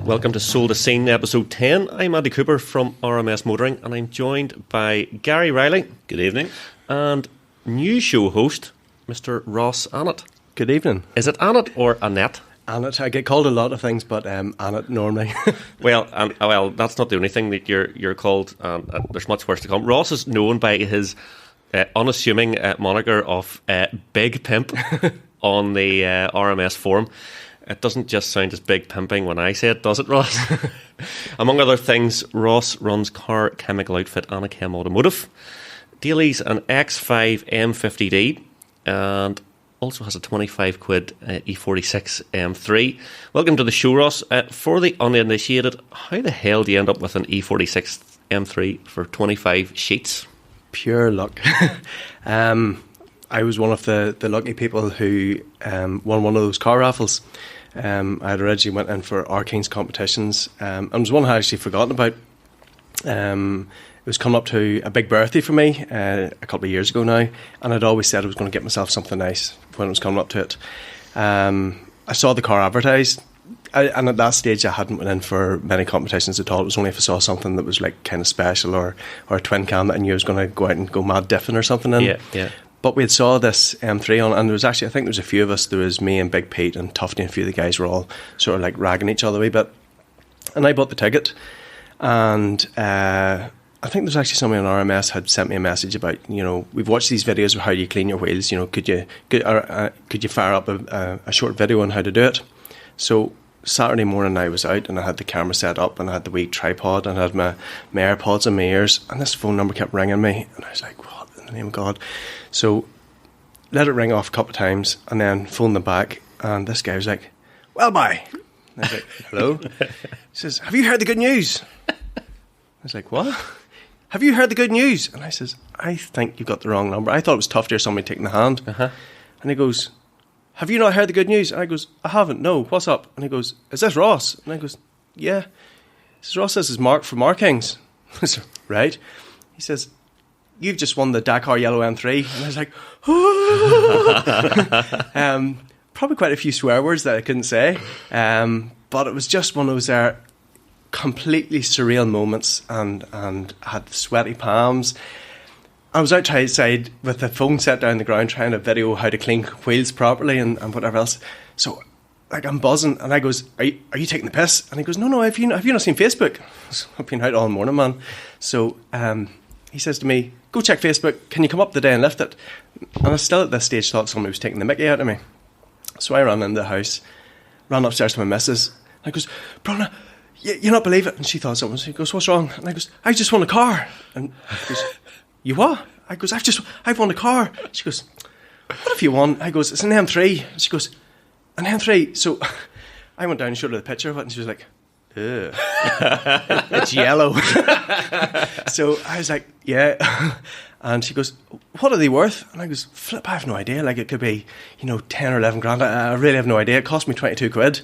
Welcome to Soul to Scene, episode 10. I'm Andy Cooper from RMS Motoring, and I'm joined by Gary Riley. Good evening. And new show host, Mr. Ross Annett. Good evening. Is it Annett or Annett? Annett. I get called a lot of things, but Annett normally. Well, that's not the only thing that you're called. There's much worse to come. Ross is known by his unassuming moniker of Big Pimp on the RMS forum. It doesn't just sound as big pimping when I say it, does it, Ross? Among other things, Ross runs car chemical outfit Anachem Automotive, dealies an X5 M50D, and also has a 25 quid E46 M3. Welcome to the show, Ross. For the uninitiated, how the hell do you end up with an E46 M3 for 25 sheets? Pure luck. I was one of the lucky people who won one of those car raffles. I had originally went in for Arking's competitions, and it was one I had actually forgotten about. It was coming up to a big birthday for me a couple of years ago now, and I'd always said I was going to get myself something nice when it was coming up to it. I saw the car advertised, and at that stage I hadn't went in for many competitions at all. It was only if I saw something that was like kind of special or a twin cam that I knew I was going to go out and go mad diffing or something in. Yeah. But we had saw this M3 on, and there was actually, I think there was a few of us. There was me and Big Pete and Tufty, and a few of the guys were all sort of like ragging each other a wee bit. And I bought the ticket, and I think there's actually somebody on RMS had sent me a message about, we've watched these videos of how you clean your wheels. Could you fire up a short video on how to do it? So Saturday morning I was out, and I had the camera set up, and I had the wee tripod, and I had my AirPods in my ears, and this phone number kept ringing me, and I was like, what in the name of God? So let it ring off a couple of times, and then phoned them back, and this guy was like, well, bye. And I was like, hello? He says, have you heard the good news? I was like, what? Have you heard the good news? And I says, I think you've got the wrong number. I thought it was Tufty or somebody taking the hand. Uh-huh. And he goes, have you not heard the good news? And I goes, I haven't, no, what's up? And he goes, is this Ross? And I goes, yeah. He says, Ross, this is Mark from Arkings. I said, right. He says, you've just won the Dakar Yellow M3. And I was like, oh. Probably quite a few swear words that I couldn't say. But it was just one of those completely surreal moments, and I had sweaty palms. I was outside with the phone set down the ground trying to video how to clean wheels properly and whatever else. So like I'm buzzing, and I goes, are you taking the piss? And he goes, no, have you not seen Facebook? So I've been out all morning, man. So he says to me, go check Facebook, can you come up today and lift it? And I still at this stage thought somebody was taking the mickey out of me. So I ran into the house, ran upstairs to my missus, and I goes, Bronna, you not believe it? And she thought something. She goes, what's wrong? And I goes, I just won a car. And she goes, you what? I goes, I've won a car. She goes, what have you won? I goes, it's an M3. And she goes, an M3? So I went down and showed her the picture of it, and she was like, ugh. It's yellow. So I was like, yeah. And she goes, what are they worth? And I goes, flip, I have no idea. Like, it could be, 10 or 11 grand. I really have no idea. It cost me 22 quid.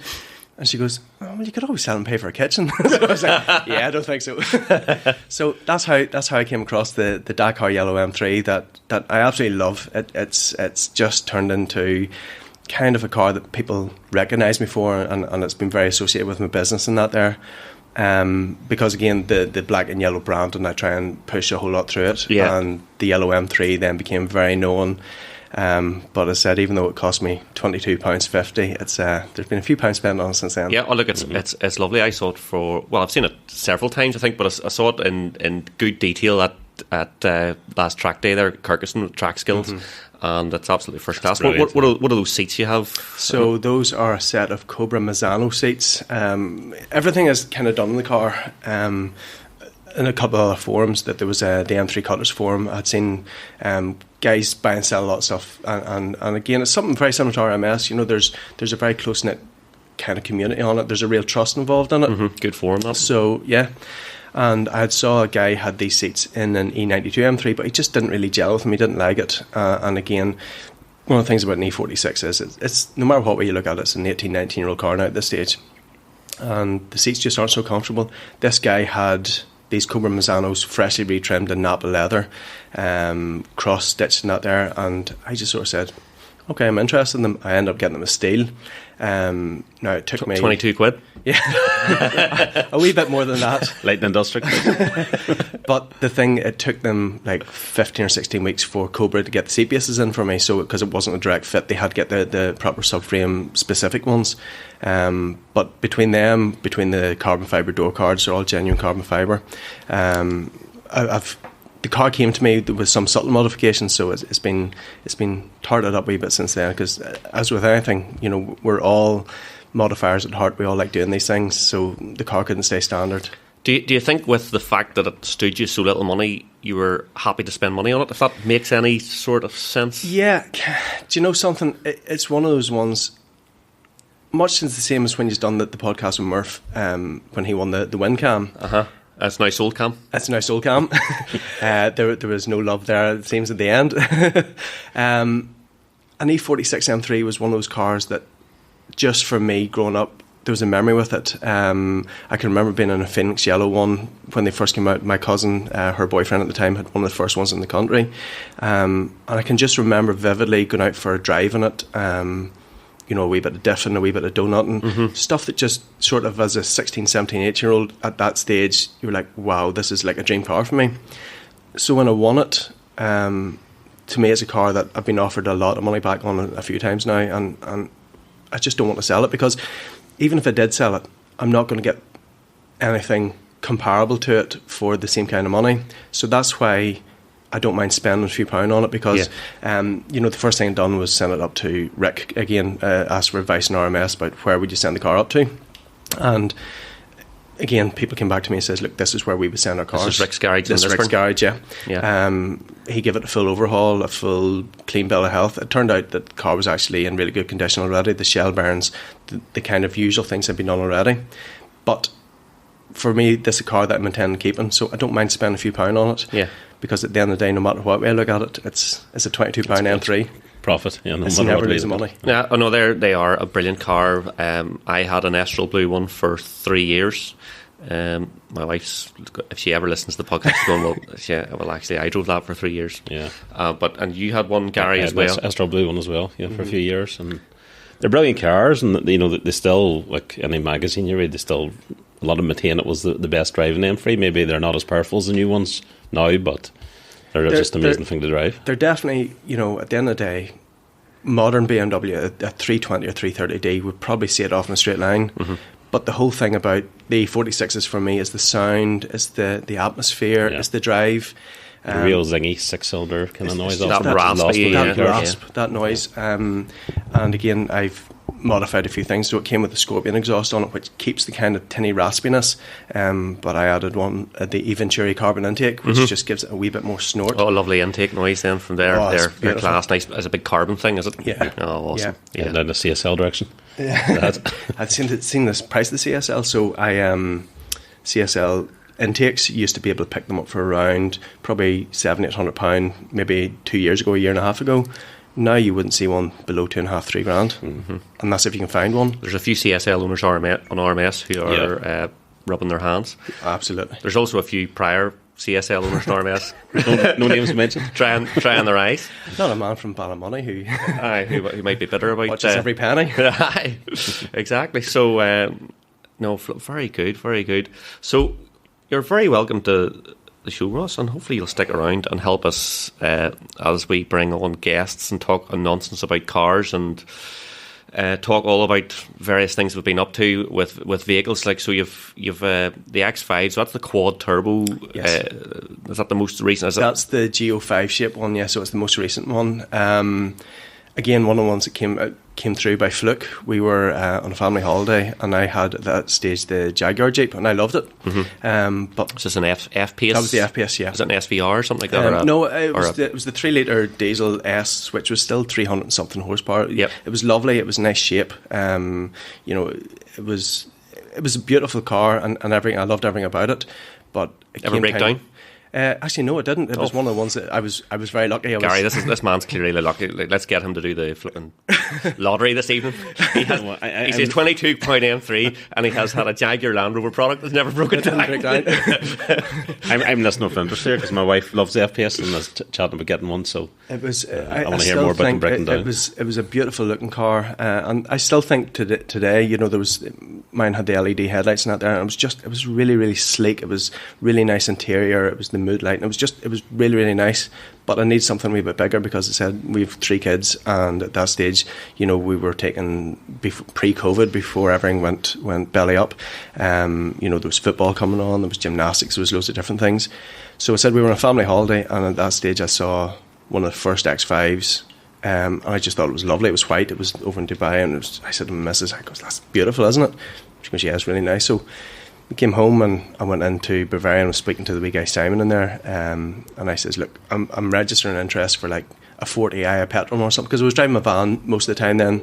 And she goes, oh, well, you could always sell and pay for a kitchen. So I was like, yeah, I don't think so. So that's how I came across the Dakar Yellow M3 that I absolutely love. It's just turned into kind of a car that people recognise me for, and it's been very associated with my business and that there. Because again, the black and yellow brand, and I try and push a whole lot through it. Yeah. And the yellow M3 then became very known. But as I said, even though it cost me £22.50, it's there's been a few pounds spent on it since then. Yeah, look, it's lovely. I saw it I've seen it several times, I think, but I saw it in good detail at last track day there at Kirkuson, Track Skills, and it's absolutely first class. What are those seats you have? So those are a set of Cobra Mazzano seats. Everything is kind of done in the car. In a couple of other forums, that there was the M3 Cutlers forum, I'd seen guys buy and sell a lot of stuff, and again, it's something very similar to RMS. There's a very close knit kind of community on it. There's a real trust involved in it. Good forum, that. So yeah, and I saw a guy had these seats in an E92 M3, but he just didn't really gel with him. He didn't like it, and again, one of the things about an E46 is it's no matter what way you look at it, it's an 18, 19-year-old car now at this stage, and the seats just aren't so comfortable. This guy had these Cobra Mazzanos freshly retrimmed in Napa leather, cross-stitched and that there, and I just sort of said, okay, I'm interested in them. I ended up getting them a steal. Now it took me 22 quid. Yeah, a wee bit more than that. Lightning District. But the thing, it took them like 15 or 16 weeks for Cobra to get the seat bases in for me. So because it wasn't a direct fit, they had to get the proper subframe specific ones. But between the carbon fibre door cards, they're all genuine carbon fibre. The car came to me with some subtle modifications, so it's been tarted up a wee bit since then. Because as with anything, you know, we're all modifiers at heart. We all like doing these things, so the car couldn't stay standard. Do you think with the fact that it stood you so little money, you were happy to spend money on it? If that makes any sort of sense? Yeah. Do you know something? It's one of those ones. Much the same as when you've done the podcast with Murph, when he won the win cam. That's now sold cam. That's now sold cam. There was no love there, it seems, at the end. An E46 M3 was one of those cars that, just for me growing up, there was a memory with it. I can remember being in a Phoenix Yellow one when they first came out. My cousin, her boyfriend at the time, had one of the first ones in the country. And I can just remember vividly going out for a drive in it. You know, a wee bit of diffing, a wee bit of donutting, stuff that just sort of, as a 16, 17, 18-year-old at that stage, you were like, wow, this is like a dream car for me. So when I won it, to me it's a car that I've been offered a lot of money back on a few times now, and I just don't want to sell it, because even if I did sell it, I'm not going to get anything comparable to it for the same kind of money. So that's why I don't mind spending a few pound on it, because you know, the first thing I done was send it up to Rick again, asked for advice in RMS about where would you send the car up to, and again people came back to me and says, look, this is where we would send our cars. This is Rick's garage. This is Rick's garage, yeah. He gave it a full overhaul, a full clean bill of health. It turned out that the car was actually in really good condition already. The shell bearings, the kind of usual things had been done already, but for me, this is a car that I'm intending keeping, so I don't mind spending a few pound on it. Yeah. Because at the end of the day, no matter what way I look at it, it's a £22 M3. Profit, yeah. No, it's never losing money. Yeah, I know they are a brilliant car. I had an Astral Blue one for 3 years. My wife's, if she ever listens to the podcast, going, well, actually, I drove that for 3 years. Yeah. And you had one, Gary, as well. Astral Blue one as well, yeah, for a few years, and they're brilliant cars, and you know they still, like any magazine you read, they still, a lot of them maintain it was the best driving M3. Maybe they're not as powerful as the new ones now, but they're just an amazing thing to drive. They're definitely, you know, at the end of the day, modern BMW, a 320 or 330D would probably see it off in a straight line. But the whole thing about the E46s for me is the sound, is the atmosphere, is the drive. The real zingy six-cylinder kind of noise. That rasp, that noise. And again, I've modified a few things, so it came with the Scorpion exhaust on it, which keeps the kind of tinny raspiness, but I added one, the E-Venturi carbon intake, which just gives it a wee bit more snort. Oh, lovely intake noise then from there. They're class. Nice as a big carbon thing, is it? Yeah. Oh, awesome. Yeah, down the CSL direction. Yeah. I'd seen this price of the CSL, so I CSL intakes used to be able to pick them up for around probably £700-800 maybe 2 years ago, a year and a half ago. Now you wouldn't see one below £2,500-3 grand, and that's if you can find one. There's a few CSL owners on RMS who are rubbing their hands. Absolutely. There's also a few prior CSL owners on RMS. no names mentioned. Trying their eyes. Not a man from Ballymoney who might be bitter about watches every penny. Exactly. So very good, very good. So you're very welcome to the show, Ross, and hopefully you'll stick around and help us as we bring on guests and talk nonsense about cars and talk all about various things we've been up to with vehicles. Like, so you've the X5, so that's the quad turbo. Yes. Is that the most recent? That's the Go5 shape one, yeah. So it's the most recent one. Again, one of the ones that came through by fluke. We were on a family holiday, and I had at that stage the Jaguar Jeep, and I loved it. But is this an F-Pace? That was the F-Pace, yeah. Is it an SVR or something like that? No, it was the 3-litre diesel S, which was still 300 and something horsepower. Yep. It was lovely. It was a nice shape. You know, it was a beautiful car, and everything. I loved everything about it. But it ever break down? Actually, no, it didn't. It was one of the ones that I was very lucky. Gary, this man's clearly lucky. Let's get him to do the flipping lottery this evening. He says 22 pound M3, and he has had a Jaguar Land Rover product that's never broken down. I'm listening with interest here because my wife loves the FPS and was chatting about getting one. So it was. I want to hear more about them breaking down. It was a beautiful looking car, and I still think today, you know, mine had the LED headlights and that there, and it was really, really sleek. It was really nice interior. It was the mood light, and it was really, really nice. But I need something a wee bit bigger because I said we have 3 kids, and at that stage, you know, we were taking pre-COVID, before everything went belly up. You know, there was football coming on, there was gymnastics, there was loads of different things. So I said we were on a family holiday, and at that stage I saw one of the first X5s, and I just thought it was lovely. It was white. It was over in Dubai, and I said to my missus, I goes, "That's beautiful, isn't it?" She goes, "Yeah, it's really nice." So we came home, and I went into Bavaria and was speaking to the wee guy Simon in there, and I says, "Look, I'm registering interest for like a 40i, a petrol or something," because I was driving my van most of the time then,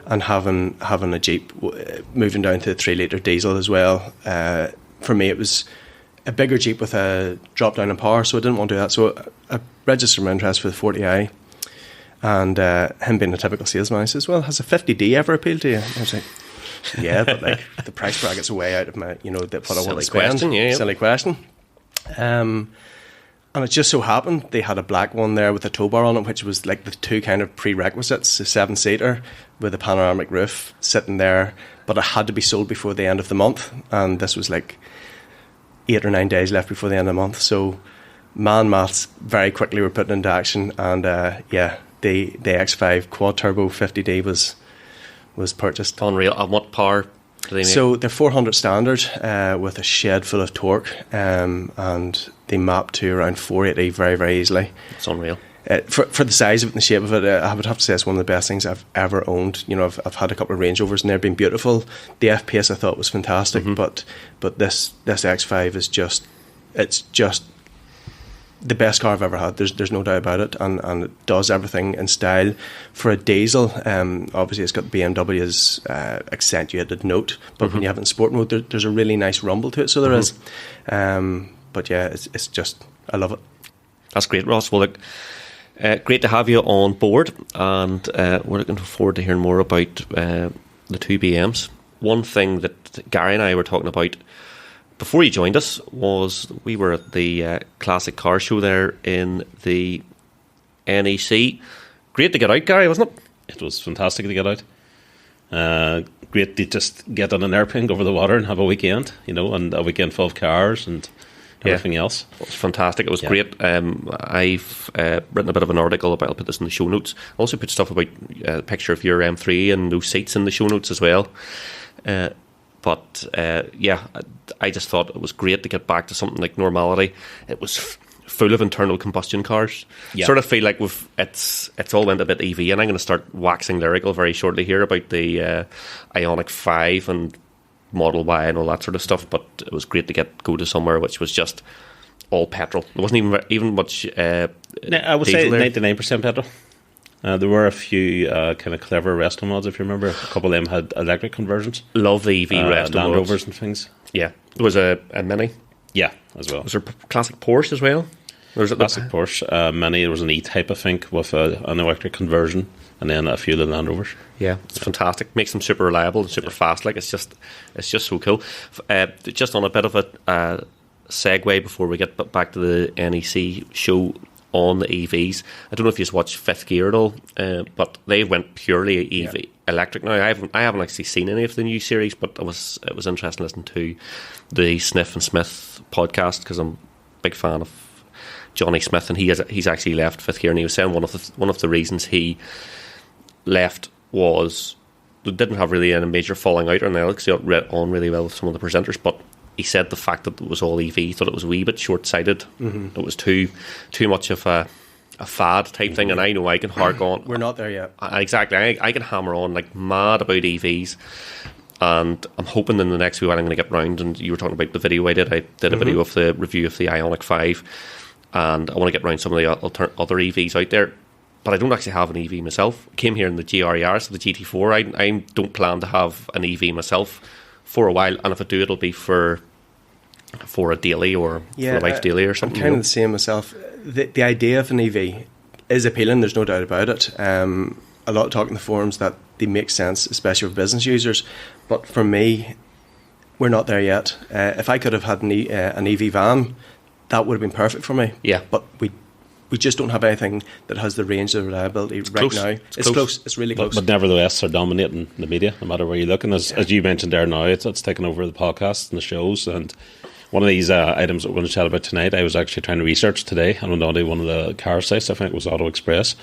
and having a Jeep, moving down to a 3 litre diesel as well. For me, it was a bigger Jeep with a drop down in power, so I didn't want to do that. So I registered my interest for the 40i, and him being a typical salesman, he says, "Well, has a 50D ever appealed to you?" I was like, "Yeah, but like the price bracket's way out of my, you know, what I want to spend." Silly question. And it just so happened they had a black one there with a tow bar on it, which was like the 2 kind of prerequisites: a 7-seater with a panoramic roof sitting there, but it had to be sold before the end of the month, and this was like 8 or 9 days left before the end of the month. So maths very quickly were put into action, and the X5 quad turbo 50D was purchased. Unreal. And what power do they make? So they're 400 standard with a shed full of torque, and they map to around 480 very, very easily. It's unreal. For the size of it and the shape of it, I would have to say it's one of the best things I've ever owned. You know, I've had a couple of Range Rovers and they've been beautiful. The FPS I thought was fantastic, but this X5 is just the best car I've ever had. There's no doubt about it, and it does everything in style. For a diesel, obviously it's got BMW's accentuated note, but when you have it in sport mode, there's a really nice rumble to it. So there is. But yeah, it's just, I love it. That's great, Ross. Well, look, great to have you on board, and we're looking forward to hearing more about the 2 BMs. One thing that Gary and I were talking about before you joined us was we were at the Classic Car Show there in the NEC. Great to get out, Gary, wasn't it? It was fantastic to get out. Great to just get on an airplane, go over the water and have a weekend, you know, and a weekend full of cars and everything else. It was fantastic. It was great. I've written a bit of an article about, I'll put this in the show notes. I also put stuff about a picture of your M3 and those seats in the show notes as well. But I just thought it was great to get back to something like normality. It was full of internal combustion cars. Sort of feel like it's all went a bit EV, and I'm going to start waxing lyrical very shortly here about the Ioniq 5 and Model Y and all that sort of stuff. But it was great to go to somewhere which was just all petrol. There wasn't even much. I would say 99% petrol. There were a few kind of clever resto mods, if you remember. A couple of them had electric conversions. Love the EV resto Land mods. Rovers and things. Yeah. There was a Mini. Yeah, as well. Was there classic Porsche as well? Classic Porsche Mini. There was an E-Type, I think, with an electric conversion, and then a few of the Land Rovers. Yeah, it's fantastic. Makes them super reliable and super fast. Like it's just so cool. Just on a bit of a segue before we get back to the NEC show on the EVs. I don't know if you've watched Fifth Gear at all, but they went purely EV electric now. I haven't actually seen any of the new series, but it was interesting listening to the Sniff and Smith podcast because I'm a big fan of Johnny Smith, and he's actually left Fifth Gear, and he was saying one of the reasons he left was they didn't have really any major falling out on Alex. He got on really well with some of the presenters, but he said the fact that it was all EV, he thought it was a wee bit short-sighted. It was too much of a fad type thing, and I know I can hark on. We're not there yet. Exactly. I can hammer on like mad about EVs, and I'm hoping in the next week I'm going to get round, and you were talking about the video I did a video of the review of the Ioniq 5, and I want to get round some of the other EVs out there. But I don't actually have an EV myself. I came here in the GRER, so the GT4. I don't plan to have an EV myself for a while, and if I do, it'll be for a daily or for a life daily or something. I'm kind of the same myself. The idea of an EV is appealing, there's no doubt about it. a lot of talk in the forums that they make sense, especially for business users. But for me, we're not there yet. If I could have had an EV van, that would have been perfect for me. Yeah. But we just don't have anything that has the range of reliability right now. It's close. It's really close. But nevertheless, they're dominating the media, no matter where you look. And as you mentioned there now, it's taken over the podcasts and the shows. And one of these items that we're going to chat about tonight, I was actually trying to research today. I went on to one of the car sites, I think it was Auto Express,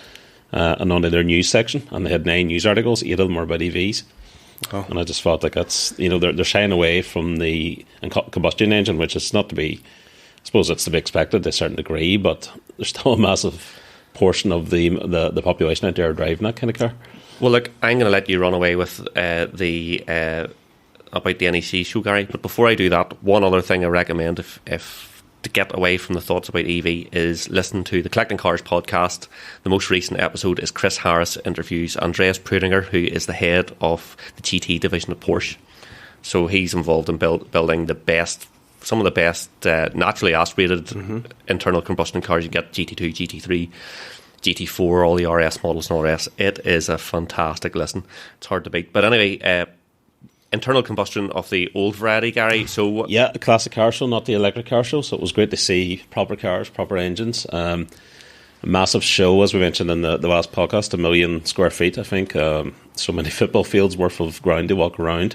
and onto their news section. And they had 9 news articles, 8 of them were about EVs. Oh. And I just felt like that's, they're shying away from the combustion engine, which is not to be, I suppose it's to be expected to a certain degree, but there's still a massive portion of the population out there driving that kind of car. Well, look, I'm going to let you run away with about the NEC show, Gary. But before I do that, one other thing I recommend if to get away from the thoughts about EV is listen to the Collecting Cars podcast. The most recent episode is Chris Harris interviews Andreas Prudinger, who is the head of the GT division of Porsche. So he's involved in building some of the best naturally aspirated internal combustion cars. You get GT2, GT3, GT4, all the RS models and all the rest. It is a fantastic listen. It's hard to beat. But anyway, internal combustion of the old variety, Gary. So yeah, the classic car show, not the electric car show. So it was great to see proper cars, proper engines. A massive show, as we mentioned in the last podcast, 1 million square feet, I think. So many football fields worth of ground to walk around.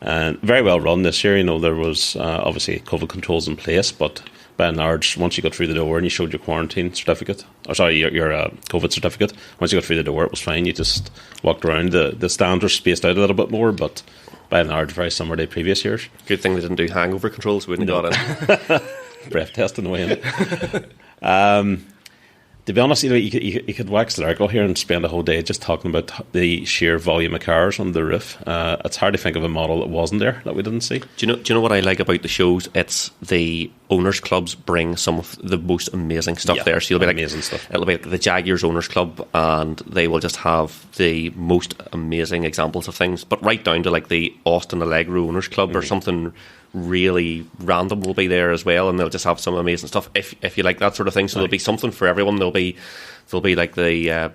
And very well run this year. There was obviously COVID controls in place, but by and large, once you got through the door and you showed your quarantine certificate, your COVID certificate, once you got through the door, it was fine. You just walked around. The stands were spaced out a little bit more, but by and large, very similar to previous years. Good thing they didn't do hangover controls. We wouldn't have got in. Breath testing away in. To be honest, you could wax lyrical here and spend a whole day just talking about the sheer volume of cars on the roof. It's hard to think of a model that wasn't there that we didn't see. Do you know what I like about the shows? It's the owners' clubs bring some of the most amazing stuff there. So it'll be like the Jaguars Owners Club, and they will just have the most amazing examples of things. But right down to like the Austin Allegro Owners Club or something really random will be there as well, and they'll just have some amazing stuff if you like that sort of thing. So there'll be something for everyone. There'll be like the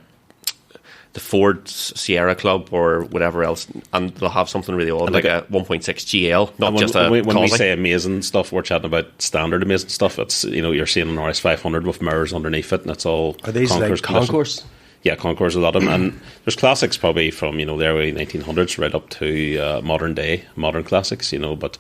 Ford Sierra Club or whatever else, and they'll have something really odd, like a 1.6 GL, not just a when we say amazing stuff, we're chatting about standard amazing stuff. It's you're seeing an RS 500 with mirrors underneath it, and it's all are these like Concours? Yeah, Concours, a lot of them. And there's classics probably from the early 1900s right up to modern classics, but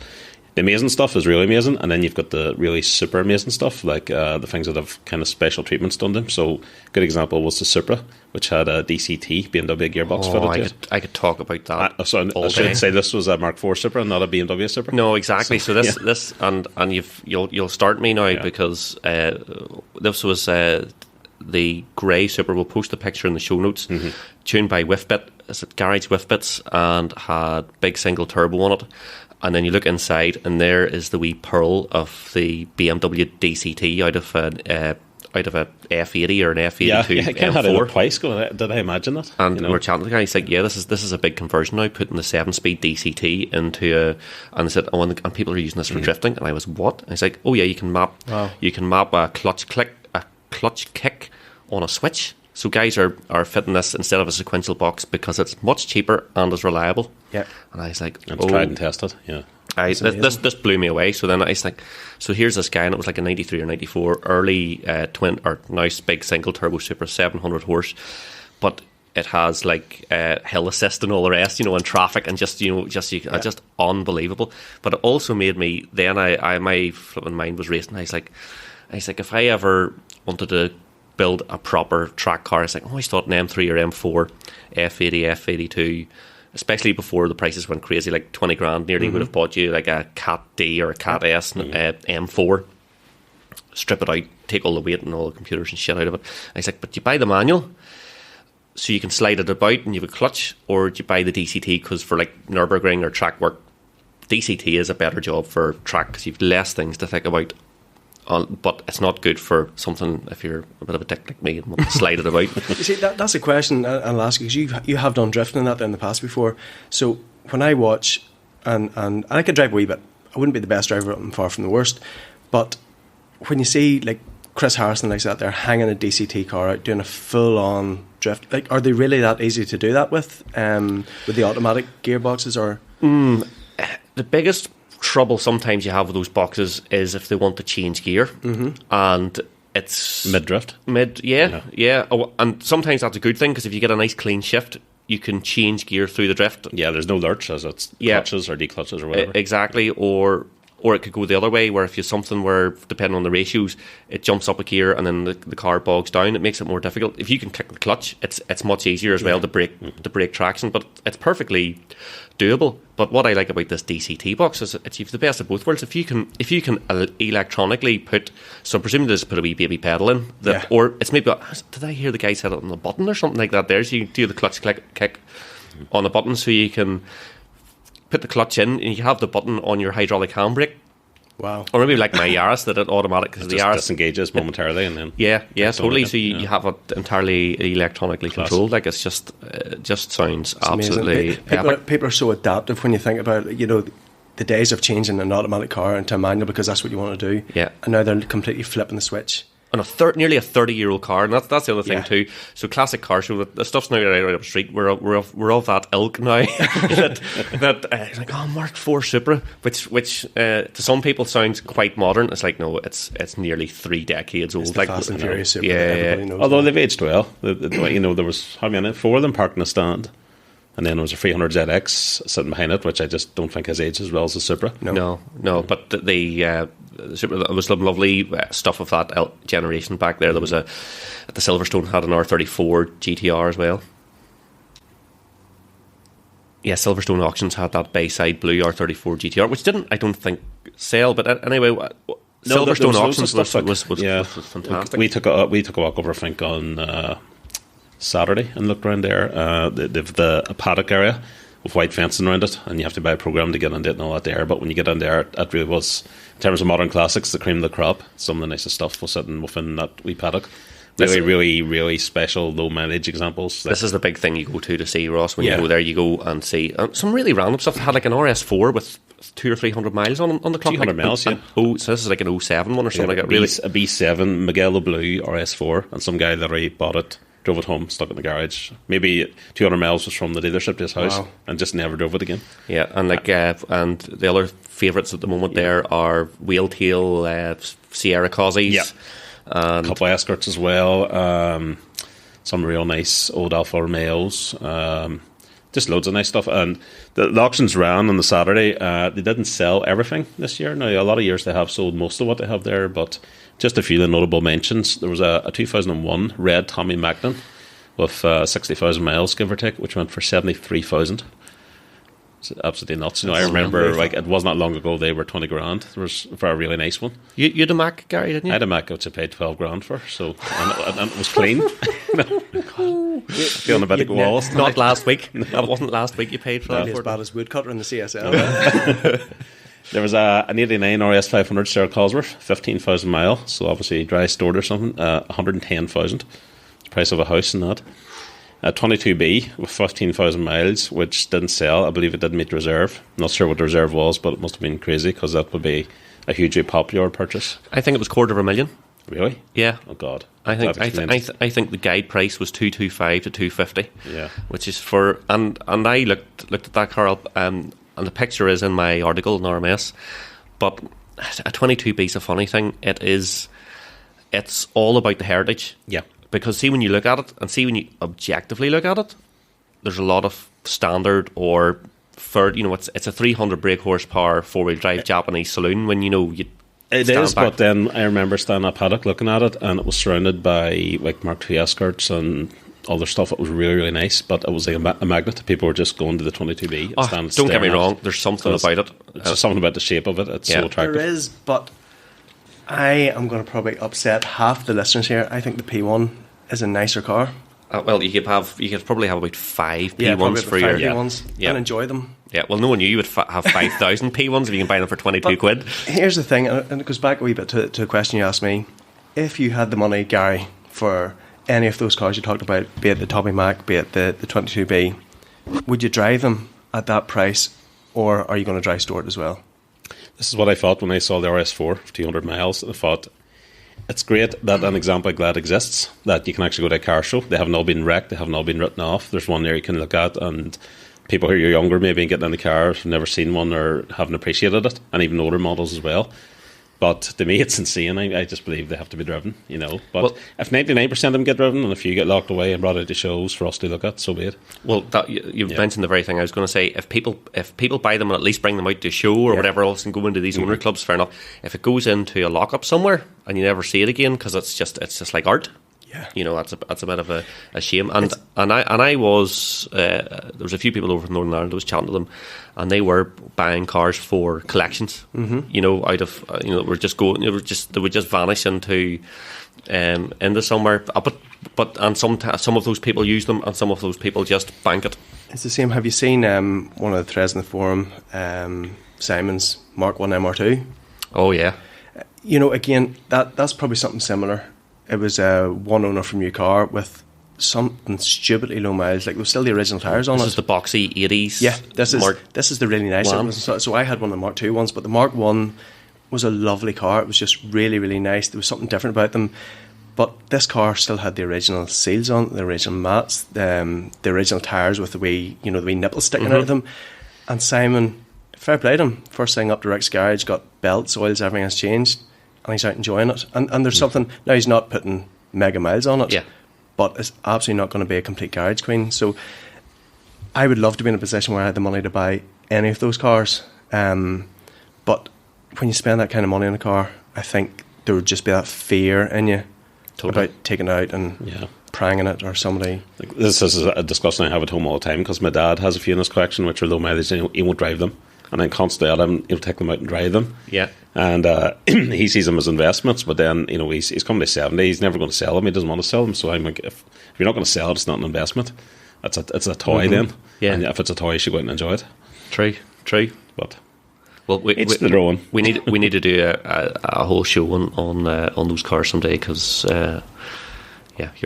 the amazing stuff is really amazing, and then you've got the really super amazing stuff, like the things that have kind of special treatments done to them. So a good example was the Supra, which had a DCT BMW gearbox fitted to it. I could talk about that. I should say this was a Mark IV Supra, not a BMW Supra. No, exactly. So this and you'll start me now because this was the grey Supra. We'll post the picture in the show notes. Tuned by Whiffbit, is it Garage Whiffbits, and had big single turbo on it. And then you look inside, and there is the wee pearl of the BMW DCT out of a F80 or an F82 yeah, I M4. had it twice. Did I imagine that? And we're chatting to the guy. He's like, "Yeah, this is a big conversion now, putting the 7-speed DCT into a." And they said, "Oh, and people are using this for drifting." And I was, "What?" And he's like, "Oh yeah, you can map a clutch kick on a switch." So guys are fitting this instead of a sequential box because it's much cheaper and is reliable. Yeah. And I was like, it's tried and tested. Yeah. This blew me away. So then I was like, so here's this guy, and it was like a 93 or 94 early twin or nice big single turbo Supra, 700 horse, but it has like hill assist and all the rest, and traffic, and just unbelievable. But it also made me then my flipping mind was racing. I was like, if I ever wanted to build a proper track car, I always thought an M3 or M4, F80, F82, especially before the prices went crazy, like 20 grand nearly would have bought you like a Cat D or a Cat S M4, strip it out, take all the weight and all the computers and shit out of it. I was like, but you buy the manual so you can slide it about and you have a clutch, or do you buy the DCT because for like Nürburgring or track work, DCT is a better job for track because you've less things to think about. But it's not good for something if you're a bit of a dick like me and want to slide it about. You see, that's a question I'll ask you, because you have done drifting in that in the past before. So when I watch, and I could drive a wee bit, I wouldn't be the best driver, I'm far from the worst, but when you see like Chris Harrison like that there hanging a DCT car out, doing a full-on drift. Like, are they really that easy to do that with the automatic gearboxes? Or the biggest trouble sometimes you have with those boxes is if they want to change gear, and it's Mid-drift? Yeah. Oh, and sometimes that's a good thing, because if you get a nice clean shift, you can change gear through the drift. Yeah, there's no lurch as it's clutches or declutches or whatever. Exactly, or it could go the other way, where if you have something where, depending on the ratios, it jumps up a gear and then the car bogs down. It makes it more difficult. If you can kick the clutch, it's much easier as well to break traction. But it's perfectly doable. But what I like about this DCT box is it's the best of both worlds. If you can electronically put, so presumably just put a wee baby pedal in, or it's maybe, did I hear the guy said it on the button or something like that there? So you do the clutch kick on the button, so you can put the clutch in and you have the button on your hydraulic handbrake. Wow. Or maybe like my Yaris, that it automatic, because the Yaris disengages momentarily and then totally. So you have it entirely electronically controlled. Like, it's just sounds absolutely epic. People are so adaptive when you think about it. You know, the days of changing an automatic car into a manual because that's what you want to do. Yeah. And now they're completely flipping the switch. On nearly a 30-year-old car, and that's the other thing too. So Classic Car Show, the stuff's now right up the street. We're of that ilk now. that it's like, oh, Mark IV Supra, which to some people sounds quite modern. It's like, no, it's nearly 3 decades old. It's the like Fast and Furious Supra. Yeah. Knows although that. they've aged well. You know, there was, how many, 4 of them parked in a stand. And then there was a 300 ZX sitting behind it, which I just don't think has aged as well as the Supra. No. But the Supra, there was some lovely stuff of that generation back there. There was the Silverstone had an R34 GTR as well. Yeah, Silverstone Auctions had that Bayside blue R34 GTR, which didn't, I don't think, sell. But anyway, Silverstone Auctions was fantastic. We took a walk over, I think, on Saturday and looked around there. They've a paddock area with white fencing around it, and you have to buy a program to get on it and all that there. But when you get on there, it really was, in terms of modern classics, the cream of the crop. Some of the nicest stuff was sitting within that wee paddock. Really special low mileage examples. This is the big thing you go to see, Ross. When you go there, you go and see some really random stuff. They had like an RS4 with 200 or 300 miles on the clock. 200 miles, yeah. So this is like an 07 one or something like that. Really, a B7 Mugello Blue RS4, and some guy literally bought it, drove it home, stuck it in the garage. Maybe 200 miles was from the dealership to his house, and just never drove it again. Yeah, and and the other favourites at the moment there are Wheeltail, Sierra Cozzies. Yeah. A couple of Escorts as well. Some real nice old Alfa Romeos. Just loads of nice stuff. And the auctions ran on the Saturday. They didn't sell everything this year. Now, a lot of years they have sold most of what they have there, but just a few of the notable mentions. There was a 2001 red Tommy Macklin with 60,000 miles, give or take, which went for 73,000. It's absolutely nuts. You know, I remember, like, it wasn't that long ago, they were 20 grand. There was for a really nice one. You had a Mac, Gary, didn't you? I had a Mac which I paid 12 grand for, so, and it was clean. Feeling a bit like walls. Not last week. That wasn't last week you paid for that. As bad as Woodcutter in the CSL. There was an 89 RS 500 Sarah Cosworth, 15,000 mile, so obviously dry stored or something, 110,000. It's the price of a house in that. A 22B with 15,000 miles, which didn't sell. I believe it didn't meet reserve. Not sure what the reserve was, but it must have been crazy, because that would be a hugely popular purchase. I think it was $250,000. Really? Yeah. Oh God. I think the guide price was 225 to 250. Yeah. Which is for and I looked at that car up, and the picture is in my article in RMS. But a 22B is a funny thing. It's all about the heritage. Yeah. Because see, when you look at it, and see when you objectively look at it, there's a lot of standard or third. You know, it's a 300 brake horsepower 4-wheel drive Japanese saloon. When you know you. It is, but then I remember standing at paddock looking at it, and it was surrounded by like Mark II Escorts and other stuff. It was really, really nice, but it was like a magnet. People were just going to the 22B. Don't get me wrong. There's something about it. It's just something about the shape of it. It's so attractive. There is, but I am going to probably upset half the listeners here. I think the P1 is a nicer car. Well, you could probably have about 5 P1s for your P1s and enjoy them. Yeah, well, no one knew you would have 5,000 P1s if you can buy them for 22 quid. Here's the thing, and it goes back a wee bit to a question you asked me. If you had the money, Gary, for any of those cars you talked about, be it the Tommy Mac, be it the 22B, would you drive them at that price, or are you going to dry store it as well? This is what I thought when I saw the RS4 for 200 miles. I thought, it's great that an example like that exists, that you can actually go to a car show. They haven't all been wrecked, they haven't all been written off. There's one there you can look at, and people who are younger maybe getting in the car have never seen one or haven't appreciated it, and even older models as well. But to me, it's insane. I just believe they have to be driven, you know. But well, if 99% of them get driven, and a few get locked away and brought out to shows for us to look at, so be it. Well, that, you mentioned the very thing I was going to say. If people buy them and at least bring them out to a show or whatever else and go into these owner clubs, fair enough. If it goes into a lockup somewhere and you never see it again because it's just like art. Yeah, you know, that's a bit of a shame. And I was there was a few people over from Northern Ireland. I was chatting to them, and they were buying cars for collections. You know, out of they would just vanish into somewhere. But some of those people use them, and some of those people just bank it. It's the same. Have you seen one of the threads in the forum? Simon's Mark 1 MR2. Oh yeah. You know, again, that's probably something similar. It was one owner from New Car with something stupidly low miles. Like, there was still the original tyres on it. This is the boxy 80s. Yeah, this is the really nice one. So I had one of the Mark II ones, but the Mark 1 was a lovely car. It was just really, really nice. There was something different about them. But this car still had the original seals on, the original mats, the original tyres with the wee nipples sticking out of them. And Simon, fair play to him. First thing up to Rick's garage, got belts, oils, everything has changed. And he's out enjoying it. And there's something, now he's not putting mega miles on it, but it's absolutely not going to be a complete garage queen. So I would love to be in a position where I had the money to buy any of those cars. But when you spend that kind of money on a car, I think there would just be that fear in you about taking it out and pranging it or somebody. This is a discussion I have at home all the time, because my dad has a few in his collection which are low mileage and he won't drive them. And then constantly at him, he'll take them out and drive them. Yeah. And he sees them as investments, but then, you know, he's coming to 70, he's never going to sell them, he doesn't want to sell them. So I'm like, if you're not going to sell it, it's not an investment. It's a toy then. Yeah. And if it's a toy, you should go out and enjoy it. True. But it's the drawing. We need to do a whole show on those cars someday, because your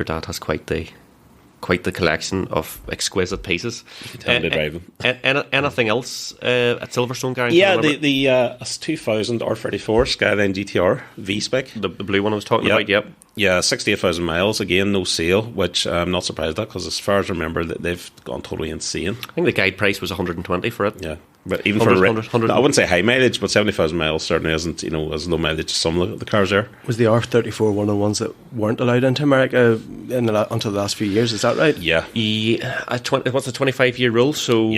dad has quite the collection of exquisite pieces. Anything else at Silverstone, Gary? Yeah, the 2000 R34 Skyline GTR V-Spec. The blue one I was talking about, yep. Yeah, 68,000 miles, again, no sale, which I'm not surprised at, because as far as I remember, they've gone totally insane. I think the guide price was 120 for it. Yeah. But even 100, I wouldn't say high mileage, but 70,000 miles certainly isn't, as low mileage as some of the cars there. Was the R34 one of the ones that weren't allowed into America until the last few years? Is that right? Yeah. What's the 25-year rule? So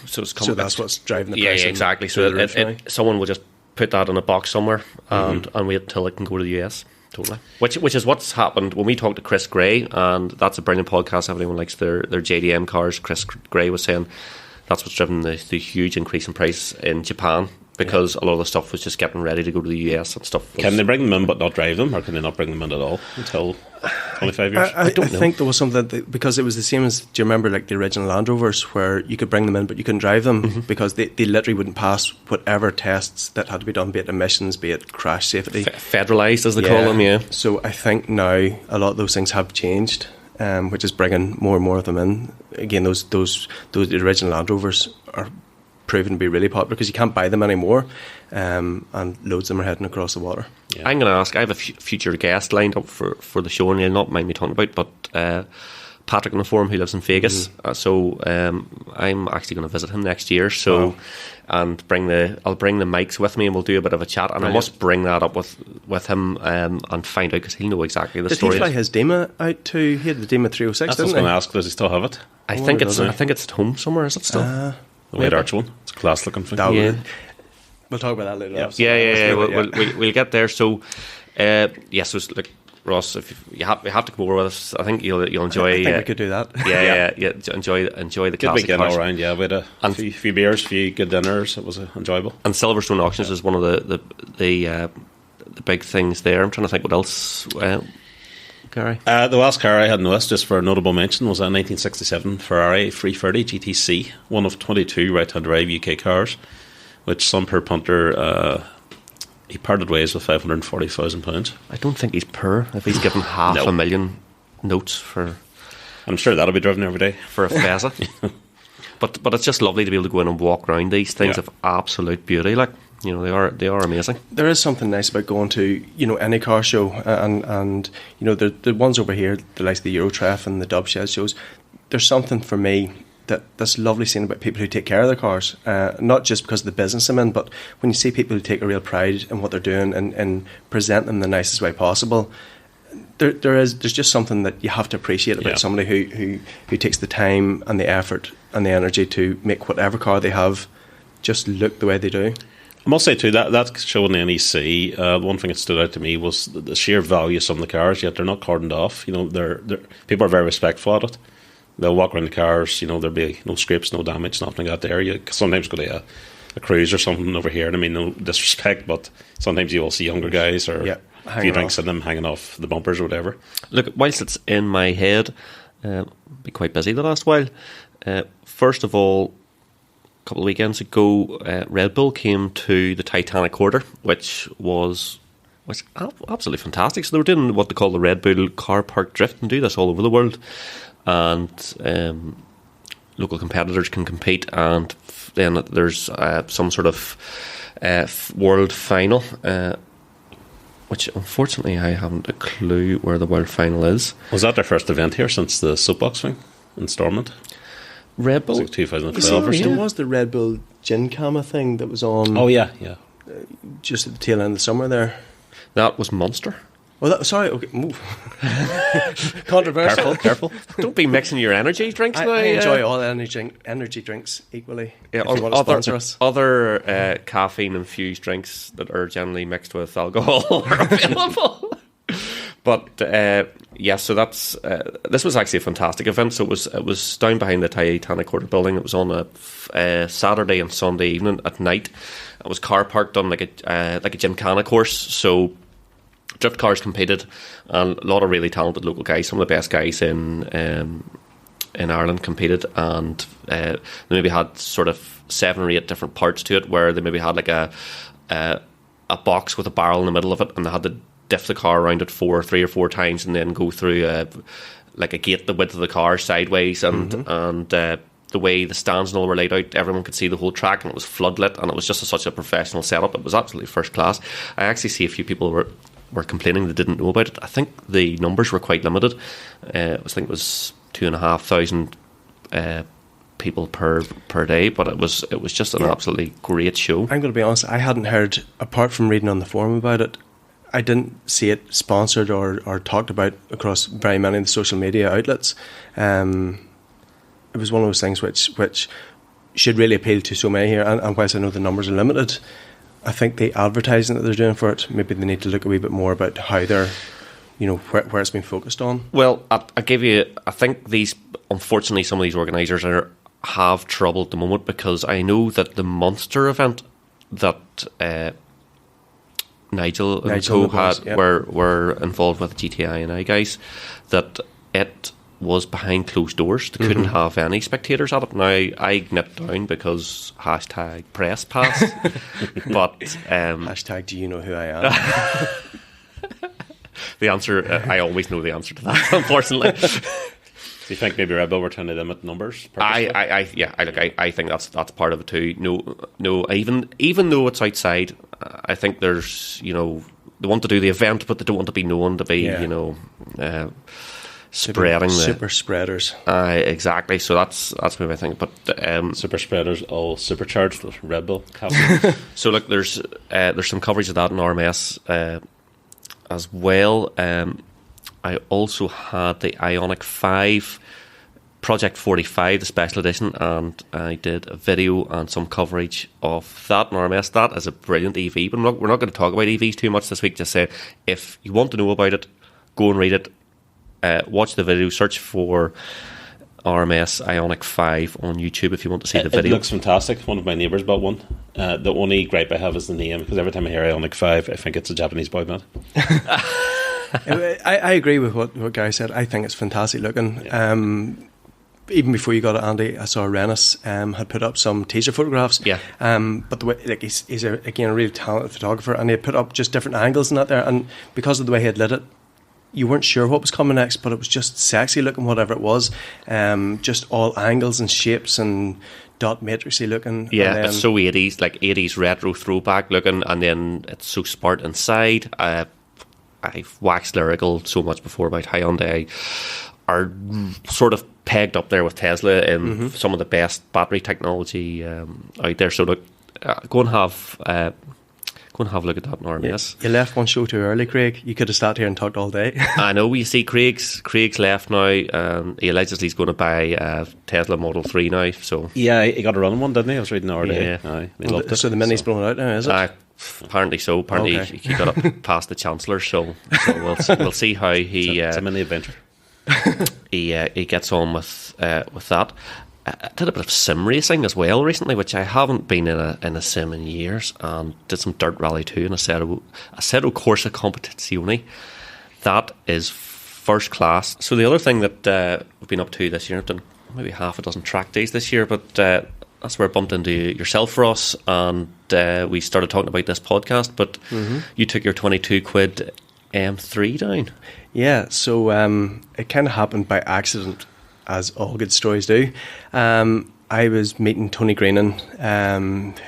so it's so that's what's driving the price. Yeah, exactly. So someone will just put that in a box somewhere and wait until it can go to the US. Totally. Which is what's happened when we talked to Chris Gray, and that's a brilliant podcast. Everyone likes their JDM cars. Chris Gray was saying that's what's driven the huge increase in price in Japan, because a lot of the stuff was just getting ready to go to the US and stuff. Can they bring them in but not drive them, or can they not bring them in at all until 25 years? I don't know. Think there was something because it was the same as, do you remember like the original Land Rovers, where you could bring them in but you couldn't drive them because they literally wouldn't pass whatever tests that had to be done, be it emissions, be it crash safety. Federalised, as they call them, So I think now a lot of those things have changed, which is bringing more and more of them in. Again, those original Land Rovers are proven to be really popular because you can't buy them anymore, and loads of them are heading across the water. Yeah. I'm going to ask, I have a future guest lined up for the show, and you'll not mind me talking about, but Patrick on the forum, who lives in Vegas, so I'm actually going to visit him next year, so and I'll bring the mics with me and we'll do a bit of a chat, and brilliant. I must bring that up with him and find out, because he'll know exactly the story. Did he fly his Dema out to, he had the Dema 306, That's what I was going to ask, does he still have it? I think it's at home somewhere, is it still? The white arch one. It's a class looking thing. We'll talk about that later. We'll get there. So, so look, Ross, if you have to come over with us, I think you'll enjoy. I think we could do that. Enjoy the good classic weekend all round. Yeah, we had a few beers, a few good dinners. It was enjoyable. And Silverstone Auctions is one of the big things there. I'm trying to think what else. Gary? The last car I had noticed, just for a notable mention, was a 1967 Ferrari 330 GTC, one of 22 right-hand drive UK cars, which some poor punter, he parted ways with £540,000. I don't think he's poor if he's given half a million notes for. I'm sure that'll be driven every day for a Fezza. But it's just lovely to be able to go in and walk around these things of absolute beauty, like. You know, they are amazing. There is something nice about going to, you know, any car show, and you know, the ones over here, the likes of the Eurotref and the Dub Shed shows. There's something for me that's lovely seeing about people who take care of their cars, not just because of the business I'm in, but when you see people who take a real pride in what they're doing and present them the nicest way possible. There's just something that you have to appreciate about somebody who takes the time and the effort and the energy to make whatever car they have just look the way they do. I must say too, that show in the NEC, one thing that stood out to me was the sheer value of some of the cars, yet they're not cordoned off. You know, they're people are very respectful at it. They'll walk around the cars, you know, there'll be no scrapes, no damage, nothing like that there. You sometimes go to a cruise or something over here, and I mean, no disrespect, but sometimes you will see younger guys or a few drinks in them hanging off the bumpers or whatever. Look, whilst it's in my head, been quite busy the last while. First of all, a couple of weekends ago, Red Bull came to the Titanic Quarter, which was absolutely fantastic. So they were doing what they call the Red Bull Carpark drift, and do this all over the world. And local competitors can compete, and then there's some sort of world final, which unfortunately I haven't a clue where the world final is. Was that their first event here since the soapbox thing in Stormont? Red Bull? Like 2012 or something? There was the Red Bull Gin Cama thing that was on. Oh, yeah. Just at the tail end of the summer there. That was Monster. Oh, sorry, okay, move. Controversial. Careful. Don't be mixing your energy drinks now. I enjoy all energy drinks equally. Yeah, if you want to sponsor us. Other caffeine-infused drinks that are generally mixed with alcohol are available. But so that's this was actually a fantastic event. So it was down behind the Titanic Quarter building. It was on a Saturday and Sunday evening at night. It was car parked on like a gymkhana course. So drift cars competed, and a lot of really talented local guys. Some of the best guys in Ireland competed, and they maybe had sort of 7 or 8 different parts to it, where they maybe had like a box with a barrel in the middle of it, and they had to diff the car around it 3 or 4 times, and then go through like a gate the width of the car sideways, and the way the stands and all were laid out, everyone could see the whole track, and it was floodlit, and it was just such a professional setup. It was absolutely first class. I actually see a few people were complaining they didn't know about it. I think the numbers were quite limited. I think it was 2,500 people per day, but it was just an absolutely great show. I'm going to be honest, I hadn't heard, apart from reading on the forum about it, I didn't see it sponsored or talked about across very many of the social media outlets. It was one of those things which should really appeal to so many here, and whilst I know the numbers are limited, I think the advertising that they're doing for it, maybe they need to look a wee bit more about how they're, you know, where it's been focused on. Well, I think unfortunately, some of these organisers have trouble at the moment, because I know that the Monster event that Nigel and co had were involved with the GTI and I guys, that it was behind closed doors. They couldn't have any spectators at it. Now, I nipped down because #press pass. But # do you know who I am? The answer, I always know the answer to that, unfortunately. Do you think maybe Red Bull were trying to limit numbers? I think that's part of it too. No, even though it's outside, I think there's, you know, they want to do the event, but they don't want to be known to be, you know, spreading super spreaders. Exactly. So that's maybe I think. But super spreaders all supercharged with Red Bull. So look, there's some coverage of that in RMS as well. I also had the Ioniq 5 Project 45, the special edition, and I did a video and some coverage of that in RMS. That is a brilliant EV, but we're not going to talk about EVs too much this week. Just say, if you want to know about it, go and read it. Watch the video, search for RMS Ioniq 5 on YouTube if you want to see the video. It looks fantastic. One of my neighbours bought one. The only gripe I have is the name, because every time I hear Ioniq 5, I think it's a Japanese boy band. I agree with what Gary said. I think it's fantastic looking. Yeah. Even before you got it, Andy, I saw Rennis had put up some teaser photographs. Yeah. But the way, like, he's a really talented photographer, and he had put up just different angles and that there. And because of the way he had lit it, you weren't sure what was coming next, but it was just sexy looking, whatever it was. Just all angles and shapes and dot matrixy looking. Yeah, and then, it's so 80s, like 80s retro throwback looking, and then it's so smart inside. I've waxed lyrical so much before about Hyundai are sort of pegged up there with Tesla in some of the best battery technology out there. So look, go and have a look at that in RMS. You left one show too early, Craig. You could have sat here and talked all day. I know. You see, Craig's left now. He allegedly is going to buy a Tesla Model 3 now. So yeah, he got a run one, didn't he? I was reading the other day. Yeah. He loved it. So the Mini's blown out now, is it? Apparently so. Apparently Okay. he got up past the Chancellor. So we'll see how he. It's a mini adventure. He gets on with that. I did a bit of sim racing as well recently, which I haven't been in a sim in years, and did some dirt rally too, and Assetto Corsa Competizione. That is first class. So the other thing that we've been up to this year, I've done maybe half a dozen track days this year, but that's where I bumped into yourself, Ross, and we started talking about this podcast. But you took your 22 Quid M3 down. Yeah, so it kind of happened by accident, as all good stories do. I was meeting Tony Greenan,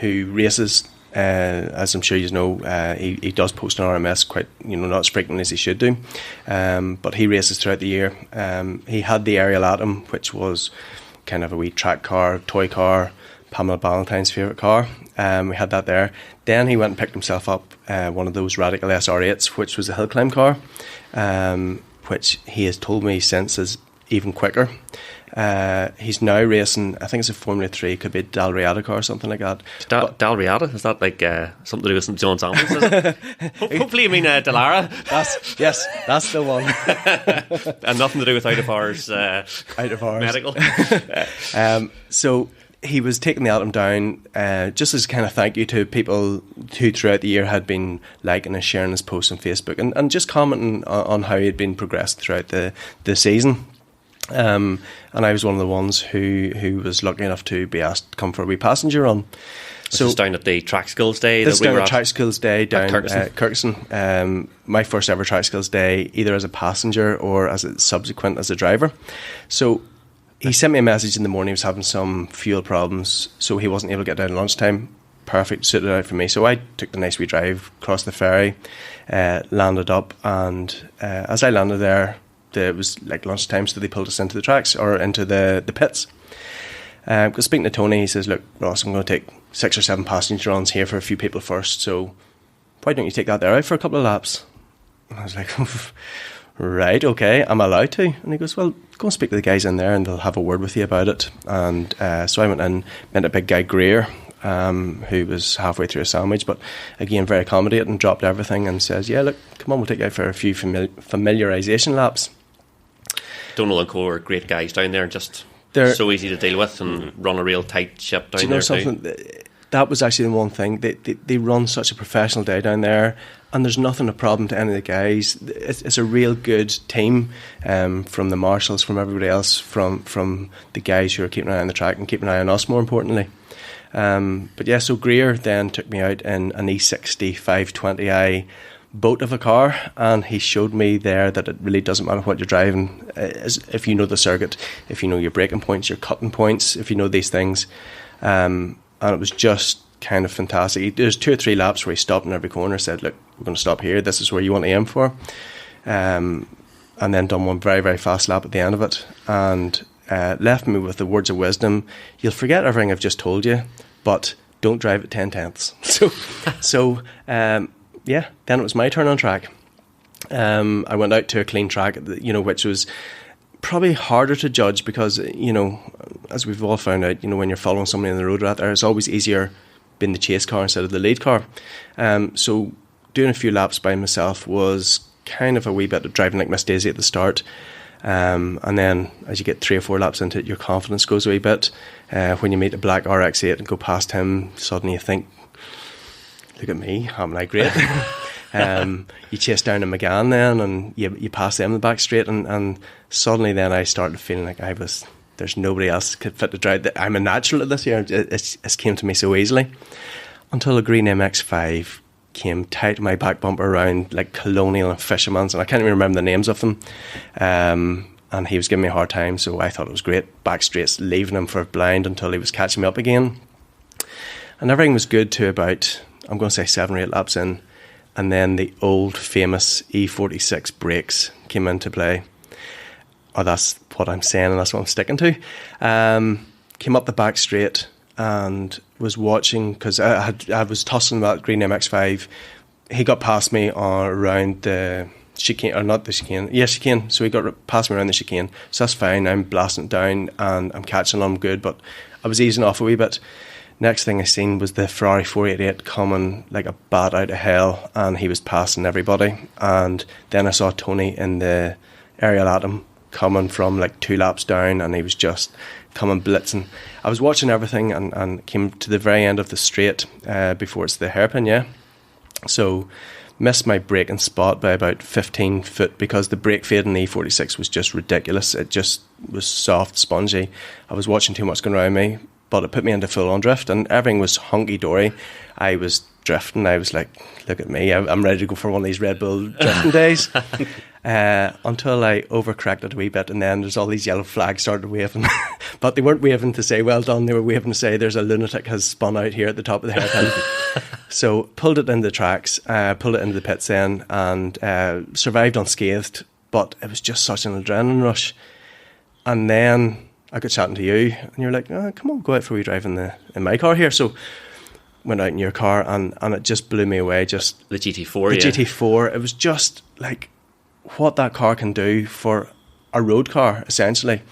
who races, as I'm sure you know. He does post on RMS quite, not as frequently as he should do, but he races throughout the year. He had the Ariel Atom, which was kind of a wee track car, toy car, Pamela Ballantyne's favourite car. We had that there. Then he went and picked himself up one of those Radical SR8s, which was a hill climb car, which he has told me since is even quicker. He's now racing, I think it's a Formula 3, could be a Dalriada car or something like that. Dalriada? Is that like something to do with St John's Ambulance? Is it? Hopefully you mean Dallara. That's the one. And nothing to do with out of hours medical. So he was taking the Atom down just as a kind of thank you to people who throughout the year had been liking and sharing his posts on Facebook and just commenting on how he had been progressed throughout the season. And I was one of the ones who was lucky enough to be asked to come for a wee passenger run. This is down at the Track Skills Day. This is down at Track Skills Day down at Kirkson. My first ever Track Skills Day, either as a passenger or as a subsequent as a driver. So he sent me a message in the morning. He was having some fuel problems, so he wasn't able to get down at lunchtime. Perfect, suited out for me. So I took the nice wee drive across the ferry, landed up, and as I landed there, it was like lunchtime, so they pulled us into the tracks or into the pits. Because speaking to Tony, he says, "Look, Ross, I'm going to take 6 or 7 passenger runs here for a few people first. So why don't you take that there out for a couple of laps?" And I was like, "Right, okay, I'm allowed to." And he goes, "Well, go and speak to the guys in there, and they'll have a word with you about it." And so I went in, met a big guy, Greer, who was halfway through a sandwich, but again very accommodating, and dropped everything and says, "Yeah, look, come on, we'll take you out for a few familiarisation laps." Donald and Co are great guys down there, and they're so easy to deal with and run a real tight ship down there. Do you know something? That was actually the one thing. They run such a professional day down there, and there's nothing a problem to any of the guys. It's a real good team, from the marshals, from everybody else, from the guys who are keeping an eye on the track and keeping an eye on us, more importantly. But yeah, so Greer then took me out in an E60 520i boat of a car, and he showed me there that it really doesn't matter what you're driving, if you know the circuit, if you know your braking points, your cutting points, if you know these things. And it was just kind of fantastic. There's 2 or 3 laps where he stopped in every corner, said, "Look, we're going to stop here, this is where you want to aim for," and then done one very, very fast lap at the end of it, and left me with the words of wisdom: "You'll forget everything I've just told you, but don't drive at 10 tenths." So yeah, then it was my turn on track. I went out to a clean track, which was probably harder to judge because, as we've all found out, when you're following somebody on the road out there, it's always easier being the chase car instead of the lead car. So doing a few laps by myself was kind of a wee bit of driving like Miss Daisy at the start. And then as you get 3 or 4 laps into it, your confidence goes a wee bit. When you meet a black RX-8 and go past him, suddenly you think, "Look at me, haven't I great?" You chase down a McGann then, and you pass them in the back straight, and suddenly then I started feeling like there's nobody else could fit the drive. I'm a natural at this here. It came to me so easily, until a green MX-5 came tight to my back bumper around like Colonial and Fisherman's, and I can't even remember the names of them. And and he was giving me a hard time, so I thought it was great. Back straight, leaving him for blind until he was catching me up again. And everything was good to about, I'm going to say 7 or 8 laps in, and then the old famous E46 brakes came into play. Oh, that's what I'm saying, and that's what I'm sticking to. Came up the back straight and was watching, because I was tossing that green MX-5. He got past me around the chicane, or not the chicane, chicane. So he got past me around the chicane. So that's fine. I'm blasting it down and I'm catching on good, but I was easing off a wee bit. Next thing I seen was the Ferrari 488 coming like a bat out of hell, and he was passing everybody. And then I saw Tony in the aerial atom coming from like 2 laps down, and he was just coming blitzing. I was watching everything and came to the very end of the straight before it's the hairpin, So missed my braking spot by about 15 foot because the brake fade in the E46 was just ridiculous. It just was soft, spongy. I was watching too much going around me, but it put me into full-on drift, and everything was hunky-dory. I was drifting. I was like, look at me. I'm ready to go for one of these Red Bull drifting days. Until I overcorrected it a wee bit, and then there's all these yellow flags started waving. But they weren't waving to say, well done. They were waving to say, there's a lunatic has spun out here at the top of the hairpin. So pulled it into the tracks, pulled it into the pits then, and survived unscathed. But it was just such an adrenaline rush. And then I got chatting to you, and you're like, oh, come on, go out for a wee drive in my car here. So went out in your car, and it just blew me away. Just the GT4, the GT4. It was just like what that car can do for a road car, essentially.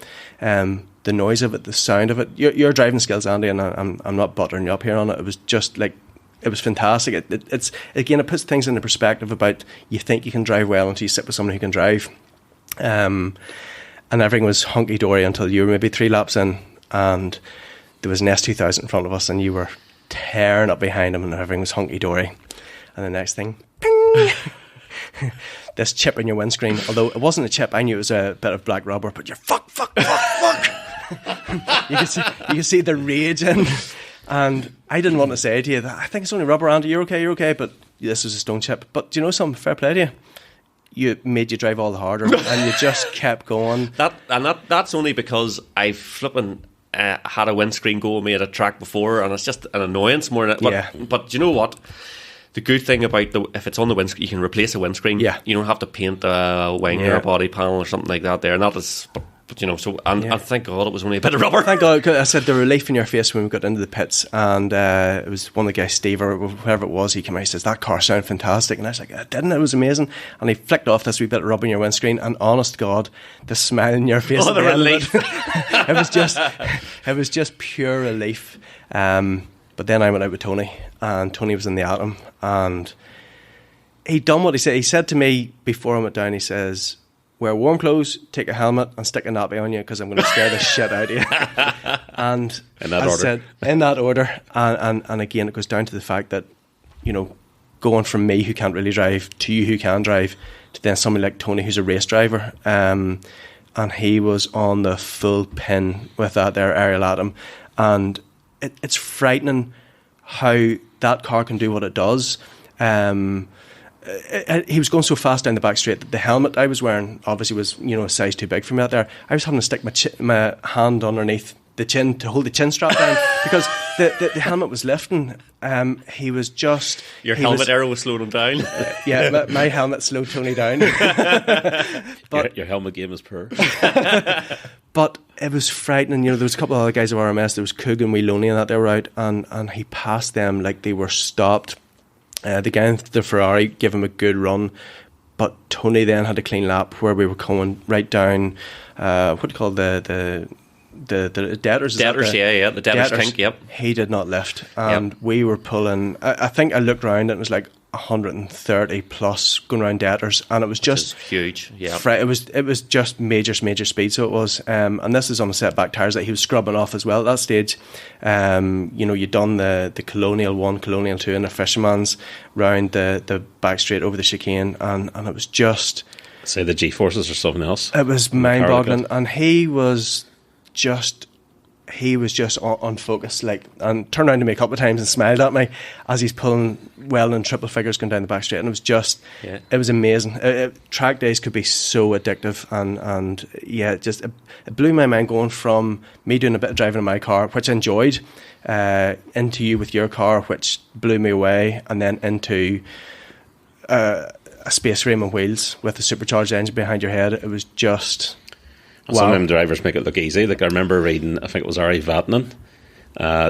The noise of it, the sound of it, your driving skills, Andy, and I'm not buttering you up here on it. It was just like, it was fantastic. It's again, it puts things into perspective about you think you can drive well until you sit with someone who can drive. And everything was hunky-dory until you were maybe 3 laps in, and there was an S2000 in front of us, and you were tearing up behind him, and everything was hunky-dory. And the next thing, ping! This chip in your windscreen, although it wasn't a chip, I knew it was a bit of black rubber, but you're fuck. You can see the rage in. And I didn't want to say to you that I think it's only rubber, Andy, you're okay, but this was a stone chip. But do you know something? Fair play to you. You made you drive all the harder, and you just kept going. That's only because I flipping had a windscreen go with me at a track before, and it's just an annoyance more than it. But do you know what? The good thing about if it's on the windscreen, you can replace a windscreen. Yeah. You don't have to paint a wing or a body panel or something like that there. And that is, but you know, so, and thank God it was only a bit of rubber. Thank God. I said the relief in your face when we got into the pits, and it was one of the guys, Steve, or whoever it was, he came out and says, that car sounded fantastic. And I was like, it didn't, it was amazing. And he flicked off this wee bit of rubber in your windscreen, and honest God, the smile in your face. Oh, the relief. It was just pure relief. But then I went out with Tony, and Tony was in the Atom, and he done what he said. He said to me before I went down, he says, wear warm clothes, take a helmet, and stick a nappy on you, because I'm going to scare the shit out of you. And in that order. Said, in that order. And again, it goes down to the fact that, you know, going from me, who can't really drive, to you who can drive, to then somebody like Tony, who's a race driver, and he was on the full pin with that there aerial Atom, and it's frightening how that car can do what it does. He was going so fast down the back straight that the helmet I was wearing obviously was, you know, a size too big for me out there. I was having to stick my hand underneath the chin to hold the chin strap down because the helmet was lifting. He was just... Your helmet arrow was slowing him down. Yeah, my helmet slowed Tony down. But your helmet game is poor. But it was frightening. You know, there was a couple of other guys of RMS. There was Coog and Wee Loney and that they were out, and he passed them like they were stopped. The guy in the Ferrari gave him a good run, but Tony then had a clean lap where we were coming right down. What do you call the debtors? The debtors tank. Yep. He did not lift, and we were pulling. I think I looked around and it was like 130 plus going around debtors, and it was just huge. Yeah, it was just major speed. So it was, and this is on the setback tires that he was scrubbing off as well at that stage. You know, you'd done the Colonial 1, Colonial 2, and the Fisherman's round the back straight over the chicane, and it was just say the G-forces or something else. It was mind-boggling, and he was just. he was just on focus, like, and turned around to me a couple of times and smiled at me as he's pulling well in triple figures going down the back straight, and it was just, it was amazing. Track days could be so addictive, and yeah, it blew my mind going from me doing a bit of driving in my car, which I enjoyed, into you with your car, which blew me away, and then into a space frame and wheels with a supercharged engine behind your head. It was just... Wow. Some of them drivers make it look easy. Like, I remember reading, I think it was Ari Vatanen,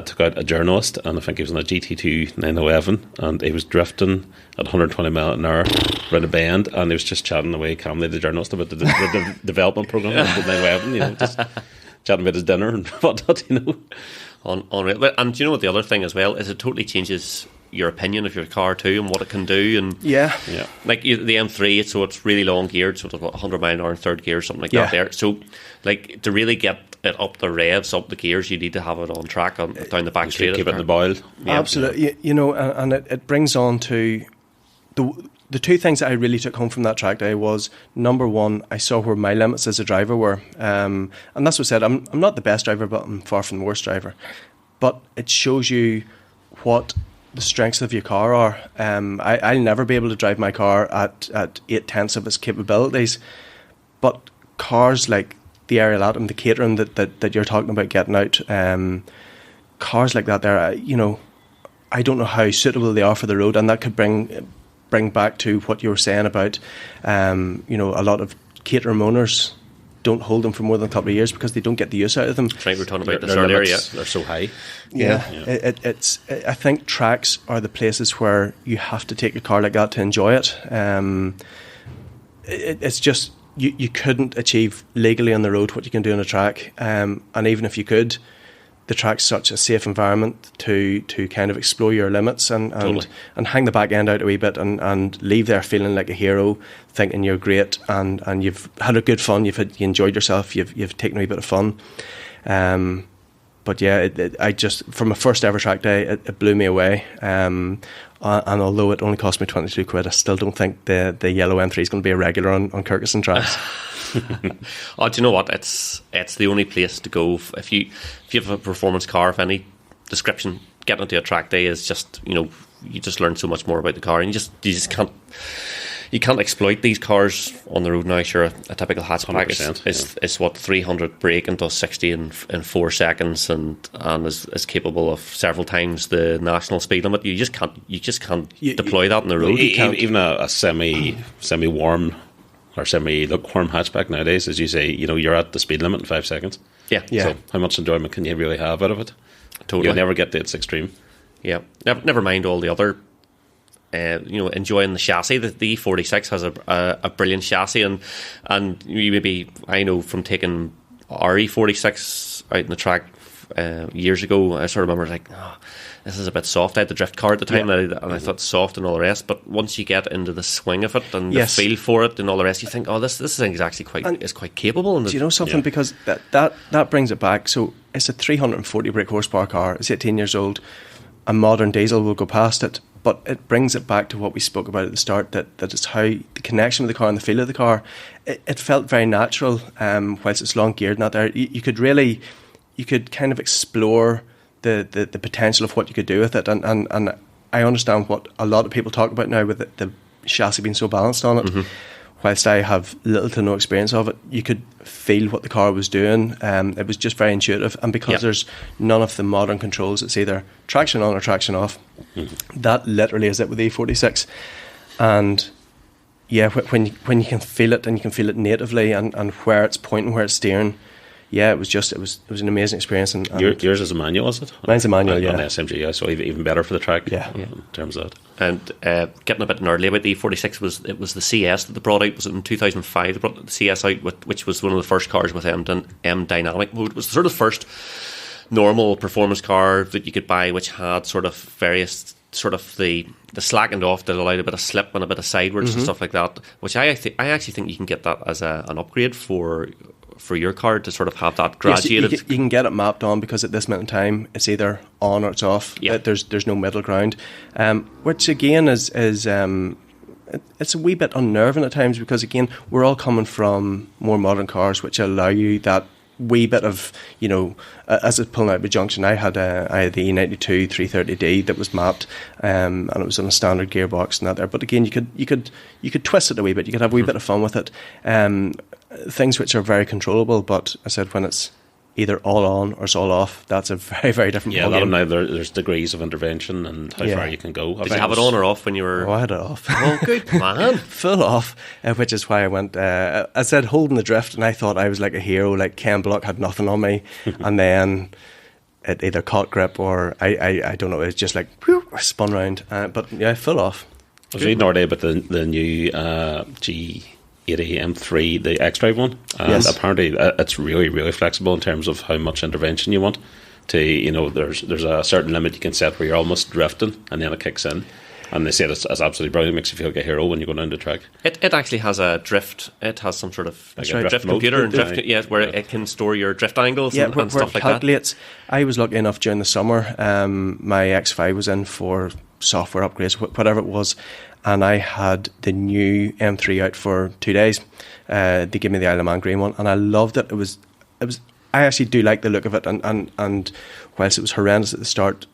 took out a journalist, and I think he was on a GT2 911, and he was drifting at 120 miles an hour around a bend, and he was just chatting away calmly to the journalist about the development program of the 911, just chatting about his dinner and whatnot, Unreal. And do you know what the other thing as well is? It totally changes your opinion of your car too, and what it can do. And like the M3, so it's really long geared, so it's about 100 mile an hour in third gear, something like that there. So like, to really get it up the revs, up the gears, you need to have it on track down the back straight. Keep it in the boil. Absolutely. And it brings on to the two things that I really took home from that track day was, number one, I saw where my limits as a driver were, and that's what I said. I'm not the best driver, but I'm far from the worst driver. But it shows you what the strengths of your car are. I'll never be able to drive my car at 8/10 of its capabilities, but cars like the Ariel Atom, the Caterham that you're talking about getting out, cars like that there, I don't know how suitable they are for the road, and that could bring back to what you were saying about, a lot of Caterham owners don't hold them for more than a couple of years because they don't get the use out of them. Right, we're talking about this earlier. They're so high. It's. I think tracks are the places where you have to take your car like that to enjoy it. It's just you couldn't achieve legally on the road what you can do on a track, and even if you could, the track's such a safe environment to kind of explore your limits and hang the back end out a wee bit and leave there feeling like a hero, thinking you're great and you've had a good fun, you enjoyed yourself, you've taken a wee bit of fun. But yeah, I just, from my first ever track day, it blew me away. And although it only cost me 22 quid, I still don't think the yellow M3 is going to be a regular on Kirkuson tracks. Oh, do you know what? It's the only place to go if you have a performance car of any description. Getting onto a track day is just, you just learn so much more about the car, and you just can't exploit these cars on the road now. Sure, a typical hatchback is what 300 brake and does 60 in 4 seconds, and is capable of several times the national speed limit. You just can't deploy that on the road. Even a semi warm or semi-lukewarm hatchback nowadays, as you say, you're at the speed limit in 5 seconds. Yeah. So how much enjoyment can you really have out of it? Totally. You'll never get to its extreme. Yeah. Never mind all the other, enjoying the chassis. The E46 has a brilliant chassis, and maybe, I know from taking our E46 out in the track years ago, I sort of remember like, this is a bit soft. I had the drift car at the time, and I thought soft and all the rest. But once you get into the swing of it and the feel for it and all the rest, you think, this thing is actually quite capable. And do you know something? Because that brings it back. So it's a 340 brake horsepower car. It's 18 years old. A modern diesel will go past it, but it brings it back to what we spoke about at the start. That it's how the connection with the car and the feel of the car. It felt very natural. Whilst it's long geared, not there. You could kind of explore the potential of what you could do with it, and I understand what a lot of people talk about now with the chassis being so balanced on it. Mm-hmm. Whilst I have little to no experience of it, you could feel what the car was doing. It was just very intuitive, and because there's none of the modern controls, it's either traction on or traction off. Mm-hmm. That literally is it with the E46, and when you can feel it, and you can feel it natively, and where it's pointing, where it's steering. Yeah, it was an amazing experience. And yours is a manual, is it? Mine's a manual, on SMG, so even better for the track. In terms of that. And getting a bit gnarly about the E46 it was the CS that they brought out. Was it in 2005? They brought the CS out, which was one of the first cars with M dynamic mode. It was sort of the first normal performance car that you could buy, which had sort of various sort of the slackened off that allowed a bit of slip and a bit of sidewards and stuff like that. Which I actually think you can get that as an upgrade for your car, to sort of have that graduated. Yes, you can get it mapped on, because at this minute in time it's either on or it's off. There's no middle ground, which again is it's a wee bit unnerving at times, because again we're all coming from more modern cars which allow you that wee bit of, as it's pulling out the junction, I had the E92 330D that was mapped, and it was on a standard gearbox and that there. But again, you could twist it a wee bit. You could have a wee bit of fun with it. Things which are very controllable, but I said when it's either all on or it's all off, that's a very, very different Yeah, a ballgame. lot of now there's degrees of intervention and how far you can go. Did you have it on or off when you were? Oh, I had it off. Oh, good man. Full off, which is why I went, I said holding the drift, and I thought I was like a hero, like Ken Block had nothing on me, and then it either caught grip or I don't know, it was just like, whew, I spun round, but yeah, full off. I was reading the other day about the new G80 M3, the X-Drive one, and Yes. apparently it's really, really flexible in terms of how much intervention you want. There's a certain limit you can set where you're almost drifting, and then it kicks in. And they said it's absolutely brilliant. It makes you feel like a hero when you go down the track. It actually has a drift. It has some sort of Like drift drift computer mode. and drift, where it can store your drift angles Yeah, and where stuff it like calculates. I was lucky enough during the summer, my X5 was in for software upgrades, whatever it was, and I had the new M3 out for 2 days. They gave me the Isle of Man green one, and I loved it. It was. I actually do like the look of it, and whilst it was horrendous at the start,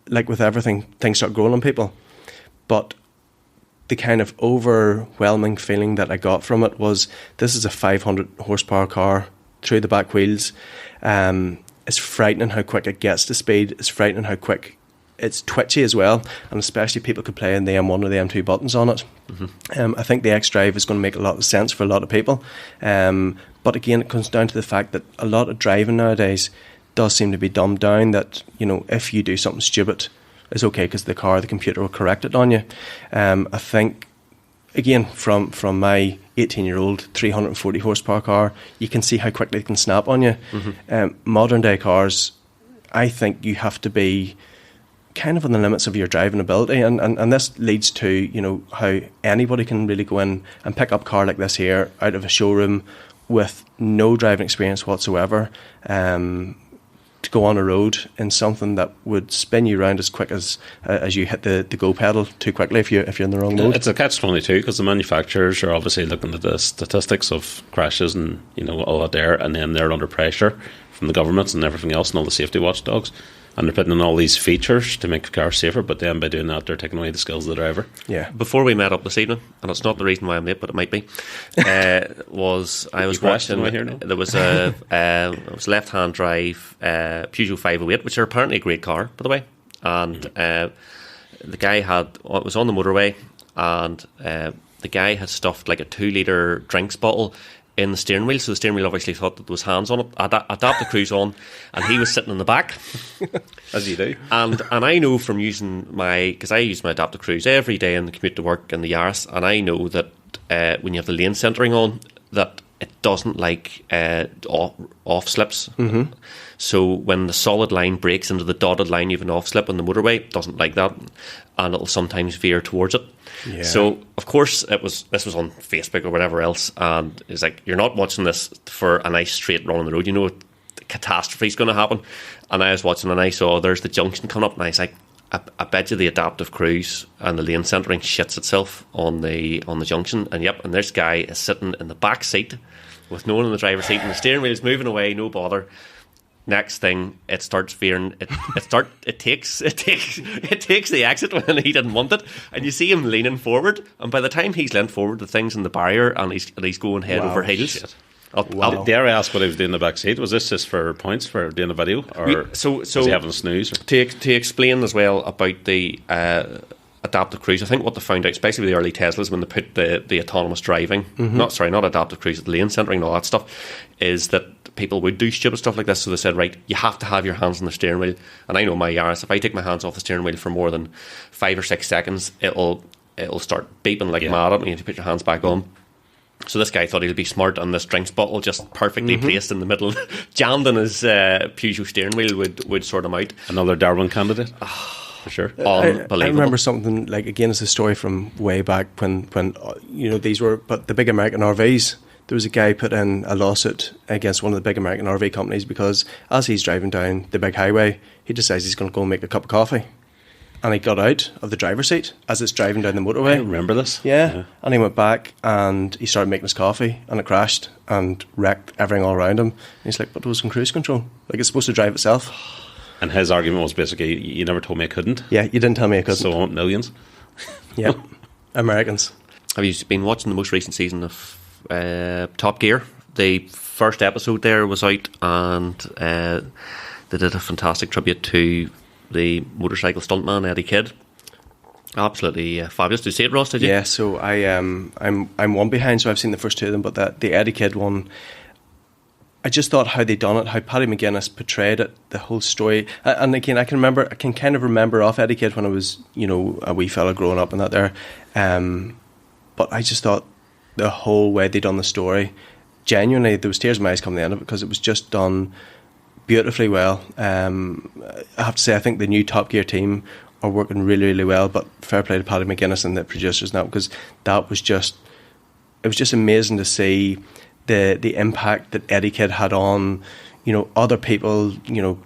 like with everything, things start growing on people. But the kind of overwhelming feeling that I got from it was, this is a 500 horsepower car through the back wheels. It's frightening how quick it gets to speed. It's frightening how quick it's twitchy as well, and especially people could play in the M1 or the M2 buttons on it. I think the X-Drive is going to make a lot of sense for a lot of people. But again, it comes down to the fact that a lot of driving nowadays does seem to be dumbed down, that, if you do something stupid, it's okay because the computer will correct it on you. I think, again, from my 18-year-old 340 horsepower car, you can see how quickly it can snap on you. Modern day cars, I think you have to be kind of on the limits of your driving ability, and this leads to how anybody can really go in and pick up a car like this here out of a showroom with no driving experience whatsoever, to go on a road in something that would spin you around as quick as you hit the go pedal too quickly if you're in the wrong mode. It's a catch-22 because the manufacturers are obviously looking at the statistics of crashes and all that there, and then they're under pressure from the governments and everything else and all the safety watchdogs, and they're putting in all these features to make the car safer, but then by doing that they're taking away the skills of the driver. Yeah. Before we met up this evening, and it's not the reason why I'm late, but it might be, was watching. Right here now? There was a it was left-hand drive Peugeot 508, which are apparently a great car, by the way. And the guy was on the motorway, and the guy had stuffed like a 2-litre drinks bottle in the steering wheel, so the steering wheel obviously thought that there was hands on it. Adaptive cruise on, and he was sitting in the back, As you do. and I know from using because I use my adaptive cruise every day in the commute to work in the Yaris, and I know that when you have the lane centering on, that it doesn't like off slips. So when the solid line breaks into the dotted line, you have an off slip on the motorway. It doesn't like that, and it'll sometimes veer towards it. Yeah. So of course this was on Facebook or whatever else, and it's like, you're not watching this for a nice straight run on the road. Catastrophe is going to happen. And I was watching, and I saw there's the junction coming up, and I was like, I bet you the adaptive cruise and the lane centering shits itself on the junction. And and this guy is sitting in the back seat with no one in the driver's seat, and the steering wheel is moving away, no bother. Next thing, it starts veering. It takes the exit when he didn't want it, and you see him leaning forward. And by the time he's leaned forward, the thing's in the barrier, and he's going head over heels. Shit. I'll- Dare I ask what he was doing in the back seat? Was this just for points for doing a video, or so was he having a snooze? Or? To explain as well about the adaptive cruise, I think what they found out, especially with the early Teslas, when they put the autonomous driving, not adaptive cruise, the lane centering and all that stuff, is that people would do stupid stuff like this. So they said, right, you have to have your hands on the steering wheel. And I know my Yaris, if I take my hands off the steering wheel for more than 5 or 6 seconds, it'll start beeping like mad at me if you put your hands back on. So this guy thought he'd be smart, and this drinks bottle just perfectly placed in the middle, jammed in his Peugeot steering wheel would sort him out. Another Darwin candidate, for sure. Unbelievable. I remember something like, again, it's a story from way back when these were, but the big American RVs. There was a guy put in a lawsuit against one of the big American RV companies because as he's driving down the big highway, he decides he's going to go and make a cup of coffee. and he got out of the driver's seat as it's driving down the motorway. I remember this. Yeah, and he went back and he started making his coffee, and it crashed and wrecked everything all around him. And he's like, but it was in cruise control. Like, it's supposed to drive itself. And his argument was basically, you never told me I couldn't. Yeah, you didn't tell me I couldn't. So I want millions. Yeah, Americans. Have you been watching the most recent season of Top Gear? The first episode there was out, and they did a fantastic tribute to the motorcycle stuntman Eddie Kidd. Absolutely fabulous. Did you see it, Ross? Did you? Yeah. So I'm one behind, so I've seen the first two of them. But the Eddie Kidd one, I just thought how they done it, how Paddy McGuinness portrayed it, the whole story. And again, I can kind of remember off Eddie Kidd when I was, a wee fella growing up and that there. But I just thought the whole way they done the story, genuinely, there was tears in my eyes coming to the end of it, because it was just done beautifully well. I have to say, I think the new Top Gear team are working really, really well. But fair play to Paddy McGuinness and the producers now, because it was just amazing to see the impact that Eddie Kidd had on, other people,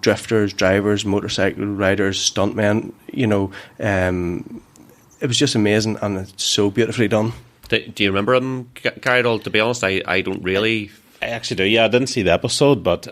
drifters, drivers, motorcycle riders, stuntmen. It was just amazing, and it's so beautifully done. Do you remember him, Gary, at all? To be honest, I don't really. I actually do. Yeah, I didn't see the episode, but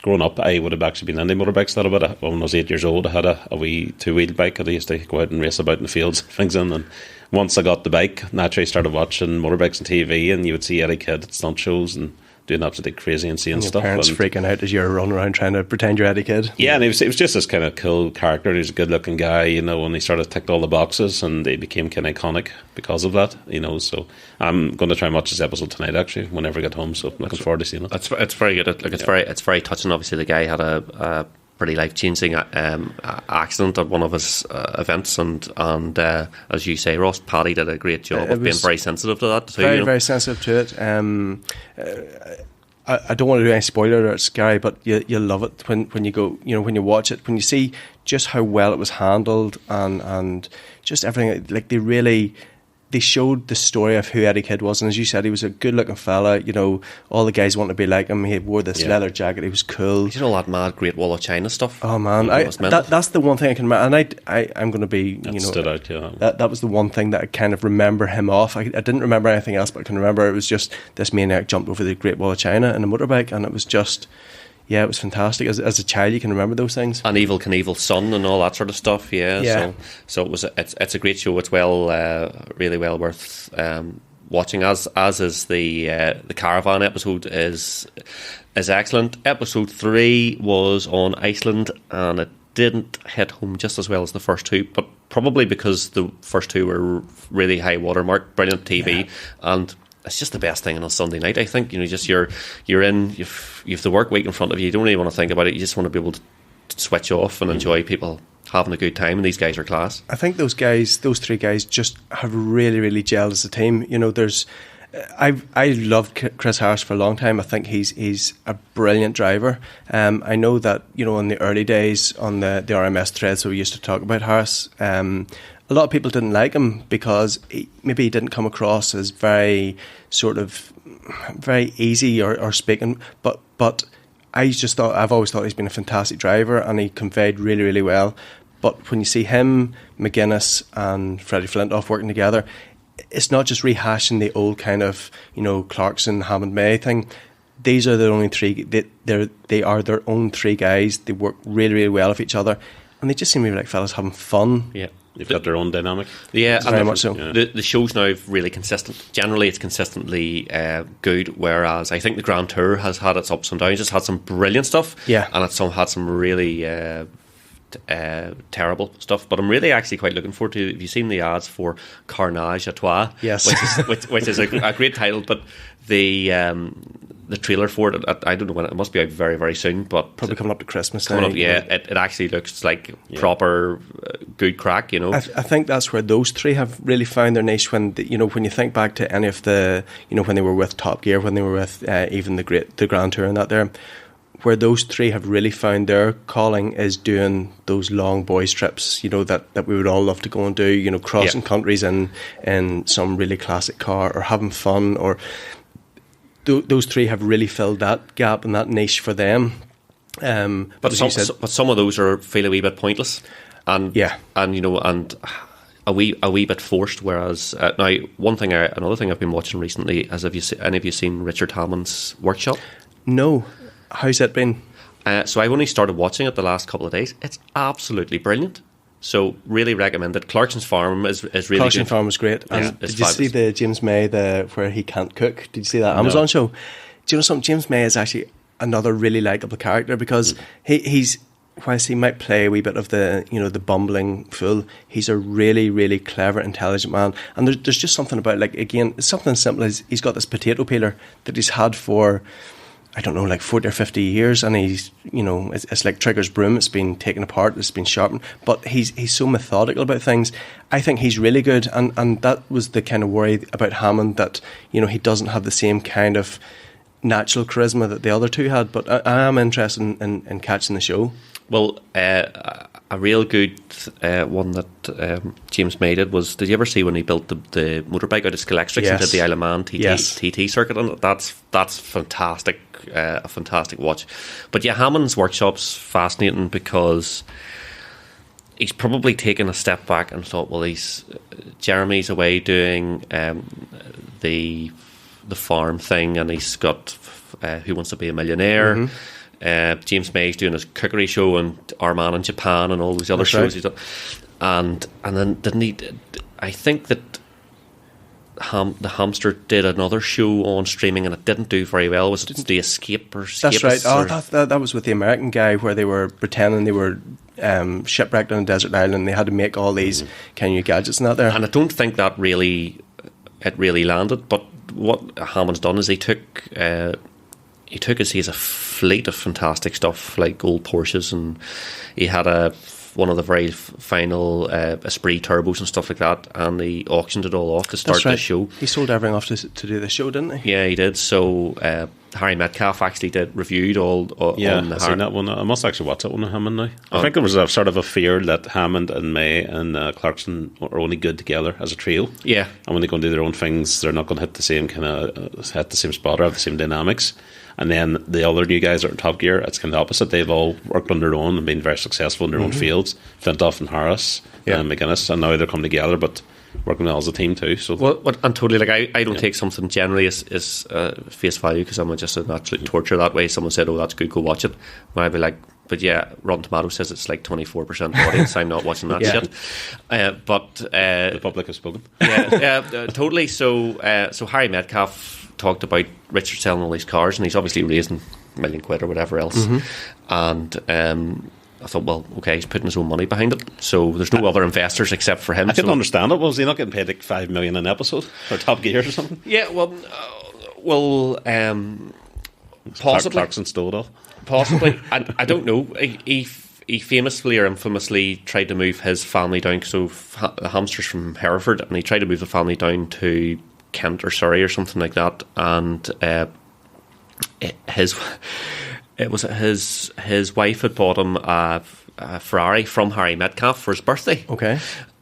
growing up, I would have actually been into motorbikes a little bit. When I was 8 years old, I had a wee two-wheel bike that I used to go out and race about in the fields and things in. And once I got the bike, naturally started watching motorbikes on TV, and you would see Eddie Kidd at stunt shows and doing absolutely crazy, insane and stuff. Your parents freaking out as you're running around trying to pretend you're Eddie Kidd. Yeah, and it was just this kind of cool character. He was a good-looking guy, and he sort of ticked all the boxes, and he became kind of iconic because of that, So I'm going to try and watch this episode tonight, actually, whenever I get home. So I'm looking forward to seeing it. It's very good. It's very touching. Obviously, the guy had a pretty life-changing accident at one of his events, and as you say, Ross, Paddy did a great job of being very sensitive to that too. Very, very sensitive to it. I don't want to do any spoiler or it's scary, but you'll love it when you go, when you watch it, when you see just how well it was handled and just everything. Like, they showed the story of who Eddie Kidd was, and as you said, he was a good-looking fella. All the guys wanted to be like him. He wore this leather jacket. He was cool. He did all that mad Great Wall of China stuff. Oh man, that's the one thing I can remember. And I'm going to be, that stood out. Yeah, that was the one thing that I kind of remember him off. I didn't remember anything else, but I can remember it was just this maniac jumped over the Great Wall of China in a motorbike, and it was just. Yeah, it was fantastic. As a child, you can remember those things. And Evel Knievel's son and all that sort of stuff. Yeah. So it's a great show. It's really well worth watching. As is the caravan episode is excellent. Episode 3 was on Iceland, and it didn't hit home just as well as the first two, but probably because the first two were really high watermark, brilliant TV, and. It's just the best thing on a Sunday night, I think. Just you're in, you've the work week in front of you. You don't really want to think about it. You just want to be able to switch off and enjoy people having a good time. And these guys are class. I think those three guys, just have really, really gelled as a team. I loved Chris Harris for a long time. I think he's a brilliant driver. I know that in the early days on the RMS threads, so we used to talk about Harris. A lot of people didn't like him because maybe he didn't come across as very easy or speaking. But I've always thought he's been a fantastic driver, and he conveyed really, really well. But when you see him, McGuinness and Freddie Flintoff working together, it's not just rehashing the old kind of Clarkson, Hammond, May thing. These are their only three. They are their own three guys. They work really, really well with each other, and they just seem to be like fellas having fun. Yeah. They've got their own dynamic. Yeah, very much so. Yeah. The show's now really consistent. Generally, it's consistently good, whereas I think the Grand Tour has had its ups and downs. It's had some brilliant stuff, and it's had some really terrible stuff. But I'm really actually quite looking forward to. Have you seen the ads for Carnage à Trois? Yes, which is a great title, but the trailer for it, I don't know when it must be out very, very soon, but probably coming up to Christmas. It actually looks like proper good crack. I think that's where those three have really found their niche. When when you think back to any of the when they were with Top Gear, when they were with even the Grand Tour and that there, where those three have really found their calling is doing those long boys trips. That we would all love to go and do. Crossing countries in some really classic car, or having fun, or. Those three have really filled that gap and that niche for them. But some of those feel a wee bit pointless. and and a wee bit forced. Whereas now, another thing I've been watching recently is, any of you seen Richard Hammond's workshop? No, how's it been? So I've only started watching it the last couple of days. It's absolutely brilliant. So really recommend it. Clarkson's Farm is really Clarkson's good. Farm was great. And did you see the James May, where he can't cook? Did you see that Amazon show? Do you know something? James May is actually another really likeable character, because he's, whilst he might play a wee bit of the the bumbling fool, he's a really, really clever, intelligent man. And there's just something about, like, again, it's something as simple as he's got this potato peeler that he's had for, I don't know, like 40 or 50 years, and he's, it's like Trigger's broom. It's been taken apart, it's been sharpened, but he's so methodical about things. I think he's really good, and that was the kind of worry about Hammond, that he doesn't have the same kind of natural charisma that the other two had. But I am interested in catching the show. Well, a real good one that James May did you ever see when he built the motorbike out of Scalextrics and did the Isle of Man TT circuit on it? That's fantastic, a fantastic watch. But yeah, Hammond's workshop's fascinating, because he's probably taken a step back and thought, well, Jeremy's away doing the farm thing, and he's got Who Wants to Be a Millionaire. Mm-hmm. James May's doing his cookery show, and Our Man in Japan, and all these other shows he's done. And then didn't he? I think that the Hamster did another show on streaming, and it didn't do very well. Was it The Escape or Escapists? That's right. That was with the American guy, where they were pretending they were shipwrecked on a desert island, and they had to make all these kind of gadgets and that there. And I don't think that really landed. But what Hammond's done is he took a fleet of fantastic stuff, like old Porsches, and he had one of the very final Esprit turbos and stuff like that, and he auctioned it all off to start the show. He sold everything off to do the show, didn't he? Yeah, he did. So Harry Metcalf actually reviewed all on I've seen that one. I must actually watch that one with Hammond now. I think there was a sort of a fear that Hammond and May and Clarkson are only good together as a trio. Yeah. And when they go and do their own things, they're not going to hit the same hit the same spot or have the same dynamics. And then the other new guys are in Top Gear. It's kind of the opposite. They've all worked on their own and been very successful in their own fields. Flintoff and Harris and McGuinness, and now they're coming together, but working well as a team too. So and totally, like, I don't take something generally as face value, because I'm just an absolute torture that way. Someone said, "Oh, that's good, go watch it," and I'd be like, "But yeah, Rotten Tomatoes says it's like 24% audience. I'm not watching that shit." But the public has spoken. Totally. So Harry Metcalf talked about Richard selling all these cars, and he's obviously raising £1 million or whatever else. And I thought, well, okay, he's putting his own money behind it, so there's no other investors except for him. I didn't understand it. Was he not getting paid like $5 million an episode for Top Gear or something? Yeah, possibly. Clarkson stole it all. Possibly. I don't know. He famously or infamously tried to move his family down. So the Hamster's from Hereford, and he tried to move the family down to Kent or Surrey or something like that, and his wife had bought him a Ferrari from Harry Metcalf for his birthday. Okay.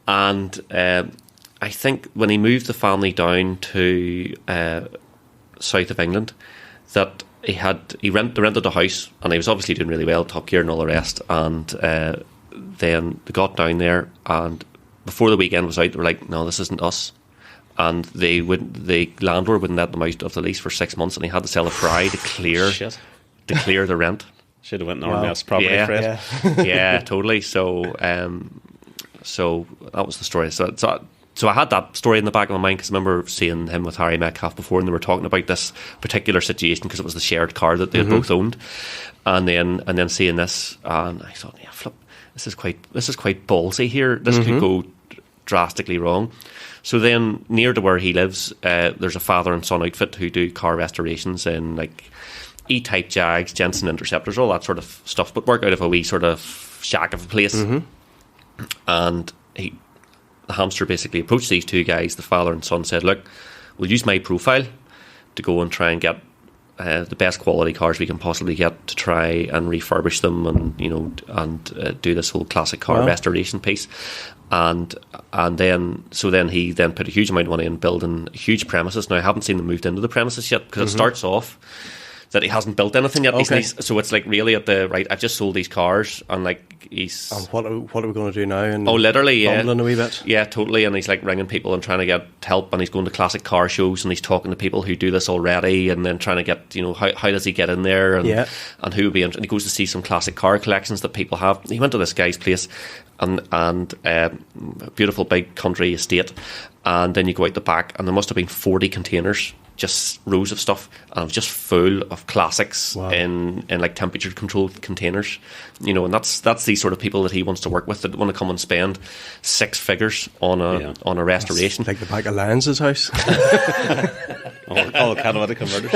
And I think when he moved the family down to south of England, that they rented a house, and he was obviously doing really well, Top Gear and all the rest, and then they got down there, and before the weekend was out, they were like, "No, this isn't us." And the landlord wouldn't let them out of the lease for 6 months, and he had to sell a Ferrari to clear the rent. Should have went and RMS property for it. Yeah, totally. So that was the story. So I had that story in the back of my mind, because I remember seeing him with Harry Metcalf before, and they were talking about this particular situation, because it was the shared car that they had both owned, and then seeing this, and I thought, yeah, flip, this is quite ballsy here. This could go drastically wrong. So then, near to where he lives, there's a father and son outfit who do car restorations in like E-type Jags, Jensen Interceptors, all that sort of stuff, but work out of a wee sort of shack of a place. And the Hamster basically approached these two guys, the father and son, said, "Look, we'll use my profile to go and try and get the best quality cars we can possibly get, to try and refurbish them, and do this whole classic car restoration piece." And then he put a huge amount of money in building huge premises. Now, I haven't seen them moved into the premises yet, because it starts off that he hasn't built anything yet. Okay. So it's like really at the right, I've just sold these cars, and like he's And what are we going to do now? And literally, yeah, bumbling a wee bit. Yeah, totally. And he's like ringing people and trying to get help, and he's going to classic car shows and he's talking to people who do this already, and then trying to get, you know, how does he get in there, and who would be. And he goes to see some classic car collections that people have. He went to this guy's place, and beautiful big country estate, and then you go out the back, and there must have been 40 containers, just rows of stuff, and it was just full of classics. Wow. in like temperature controlled containers, you know. And that's these sort of people that he wants to work with, that want to come and spend six figures on a restoration. It's like the back of Lyons's house. all catalytic converters.